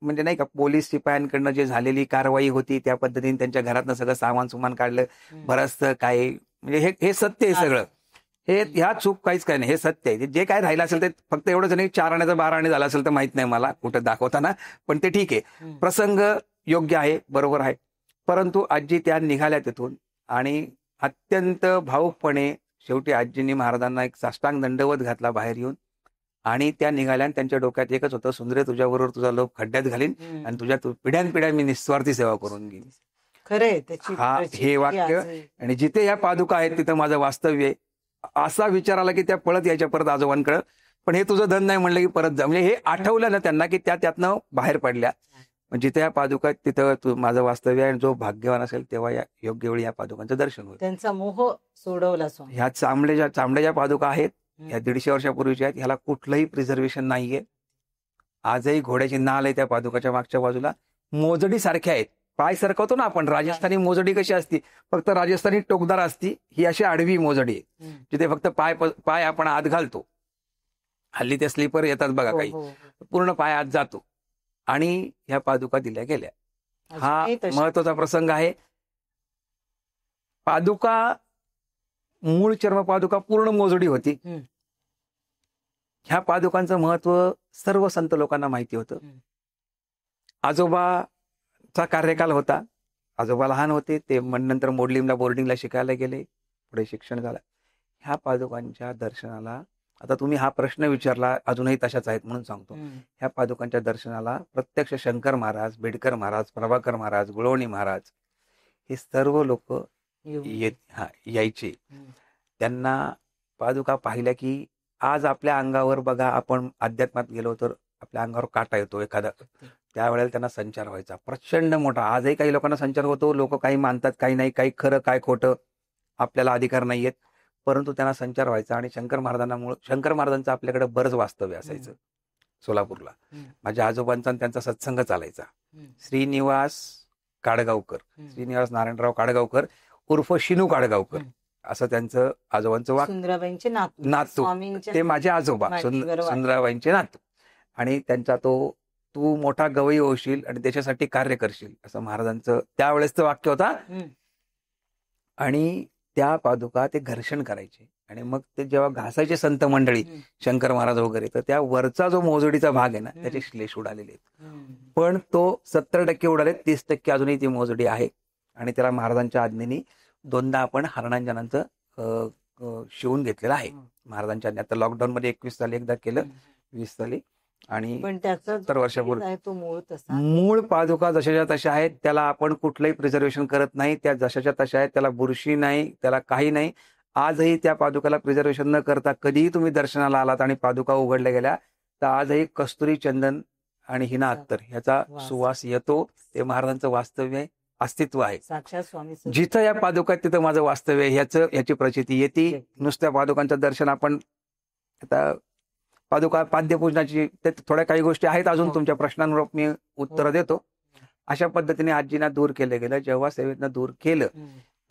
म्हणजे नाही का, पोलीस शिपायांकडनं जे झालेली कारवाई होती त्या पद्धतीने त्यांच्या घरातनं सगळं सामान सुमान काढलं. बरंचसं काय, म्हणजे हे सत्य आहे सगळं, हे ह्या चूक काहीच काय नाही, हे सत्य आहे. जे काय राहिलं असेल ते फक्त एवढंच नाही, 4 आण्याचं 12 आणे झालं असेल तर माहित नाही मला कुठं दाखवताना, पण ते ठीक आहे, प्रसंग योग्य आहे, बरोबर आहे. परंतु आजी त्या निघाल्या तिथून आणि अत्यंत भावुकपणे शेवटी आजींनी महाराजांना एक साष्टांग दंडवत घातला बाहेर येऊन. आणि त्या निघाल्या आणि त्यांच्या डोक्यात एकच होतं, सुंदरे तुझ्याबरोबर तुझा लोभ खड्ड्यात घालीन आणि तुझ्या पिढ्यानपिढ्या मी निस्वार्थी सेवा करून घेईन. खरंय हे वाक्य. आणि जिथे या पादुका आहेत तिथं माझं वास्तव्य आहे. असा विचार आला की त्या पळत यायच्या परत आजोबांकडे, पण हे तुझं धन नाही म्हणलं की परत जा. म्हणजे हे आठवलं ना त्यांना की त्यातनं बाहेर पडल्या. जिथे या पादुका तिथं माझं वास्तव्य आहे आणि जो भाग्यवान असेल तेव्हा या योग्य वेळी या पादुकांचं दर्शन होईल. त्यांचा मोह सोडवला. ह्या चांबड्याच्या पादुका आहेत, ह्या 150 वर्षापूर्वीच्या आहेत. ह्याला कुठलंही प्रिझर्वेशन नाहीये. आजही घोड्याची नाल आहे त्या पादुकाच्या मागच्या बाजूला. मोजडी सारख्या आहेत. पाय सरकवतो ना आपण, राजस्थानी मोजडी कशी असती, फक्त राजस्थानी टोकदार असती, ही अशी आडवी मोजडी आहे जिथे फक्त पाय आपण आत घालतो. हल्ली ते स्लीपर येतात बघा काही, पूर्ण पाय आत जातो. आणि ह्या पादुका दिल्या गेल्या. हा महत्वाचा प्रसंग आहे. पादुका, मूळ चर्म पादुका पूर्ण मोजडी होती. ह्या पादुकांचं महत्व सर्व संत लोकांना माहिती होतं. आजोबाचा कार्यकाल होता, आजोबा लहान होते, ते नंतर मोडलीमला बोर्डिंगला शिकायला गेले, पुढे शिक्षण झालं. ह्या पादुकांच्या दर्शनाला, आता तुम्ही हा प्रश्न विचारला, अजूनही तशाच आहेत म्हणून सांगतो. ह्या पादुकांच्या दर्शनाला प्रत्यक्ष शंकर महाराज, बेडकर महाराज, प्रभाकर महाराज, गुळवणी महाराज हे सर्व लोक यायचे. त्यांना पादुका पाहिल्या की आज आपल्या अंगावर बघा, आपण अध्यात्मात गेलो तर आपल्या अंगावर काटा येतो एखादा, त्यावेळेला त्यांना संचार व्हायचा प्रचंड मोठा. आजही काही लोकांना संचार होतो. लोक काही मानतात, काही नाही, काही खरं काय खोटं आपल्याला अधिकार नाहीयेत. परंतु त्यांना संचार व्हायचा आणि शंकर महाराजांचं आपल्याकडे बरंच वास्तव्य असायचं सोलापूरला. माझ्या आजोबांचा आणि त्यांचा सत्संग चालायचा. श्रीनिवास काडगावकर, श्रीनिवास नारायणराव काडगावकर उर्फ शिनू काडगावकर असं त्यांचं आजोबांचं वाक्य. सुंदराबाईंचे नातू ते माझे आजोबा, सुंदराबाईंचे नातू. आणि त्यांचा तू मोठा गवई होशील आणि देशासाठी कार्य करशील असं महाराजांचं त्यावेळेसचं वाक्य होता. आणि त्या पादुका ते घर्षण करायचे आणि मग ते जेव्हा घासायचे संत मंडळी शंकर महाराज वगैरे, तर त्या वरचा जो मोजडीचा भाग आहे ना त्याचे श्लेष उडालेले आहेत. पण तो 70% उडाले, 30% अजूनही ती मोजडी आहे. आणि त्याला महाराजांच्या आज्ञेने 2दा आपण हरणांजनांचं शिवून घेतलेलं आहे महाराजांच्या आज्ञे. आता लॉकडाऊन मध्ये 21 साली एकदा केलं, 20 साली. आणि पण त्याचा 70 वर्षापूर्वी तो मूळ पादुका जशाच्या तशा आहेत, त्याला आपण कुठलंही प्रिझर्वेशन करत नाही. त्या जशाच्या तशा आहेत, त्याला बुरशी नाही, त्याला काही नाही. आजही त्या पादुकाला प्रिझर्वेशन न करता कधीही तुम्ही दर्शनाला आलात आणि पादुका उघडल्या गेल्या तर आजही कस्तुरी, चंदन आणि हिना अत्तर ह्याचा सुवास येतो. ते महाराजांचं वास्तव्य आहे, अस्तित्व आहे. साक्षात स्वामी जिथं या पादुका तिथं माझं वास्तव्य आहे ह्याची प्रचिती येते. नुसत्या पादुकांचं दर्शन आपण आता पादुका पाद्यपूजनाची थोड्या काही गोष्टी आहेत अजून, तुमच्या प्रश्नांवर मी उत्तर देतो. अशा पद्धतीने आजींना दूर केलं गेलं. जेव्हा सेवेतनं दूर केलं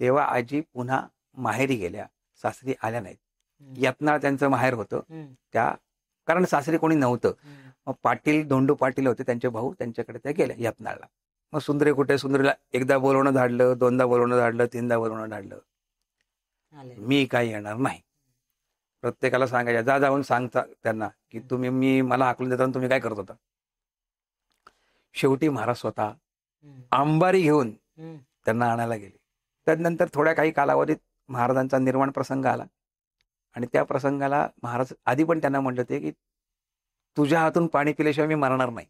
तेव्हा आजी पुन्हा माहेरी गेल्या, सासरी आल्या नाहीत. यत्नाळ त्यांचं माहेर होतं, कारण सासरी कोणी नव्हतं. मग पाटील, धोंडू पाटील होते त्यांचे भाऊ, त्यांच्याकडे त्या गेल्या यत्नाळला. मग सुंदरे कुठे? सुंदरीला एकदा बोलवणं धाडलं, 2दा बोलवणं धाडलं, 3दा बोलवणं धाडलं. मी काही येणार नाही. प्रत्येकाला सांगायच्या, जाऊन सांगता त्यांना की तुम्ही मला हाकलून देता, तुम्ही काय करत होता. शेवटी महाराज स्वतः अंबारी घेऊन त्यांना आणायला गेले. त्यानंतर थोड्या काही कालावधीत महाराजांचा निर्वाण प्रसंग आला आणि त्या प्रसंगाला महाराज आधी पण त्यांना म्हणले होते की तुझ्या हातून पाणी पिल्याशिवाय मी मरणार नाही.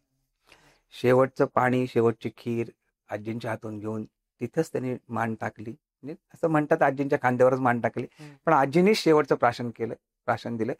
शेवटचं पाणी, शेवटची खीर आजींच्या हातून घेऊन तिथंच त्यांनी मान टाकली. असं म्हणतात आजींच्या खांद्यावरच मान टाकली, पण आजींनीच शेवटचं प्राशन दिलं.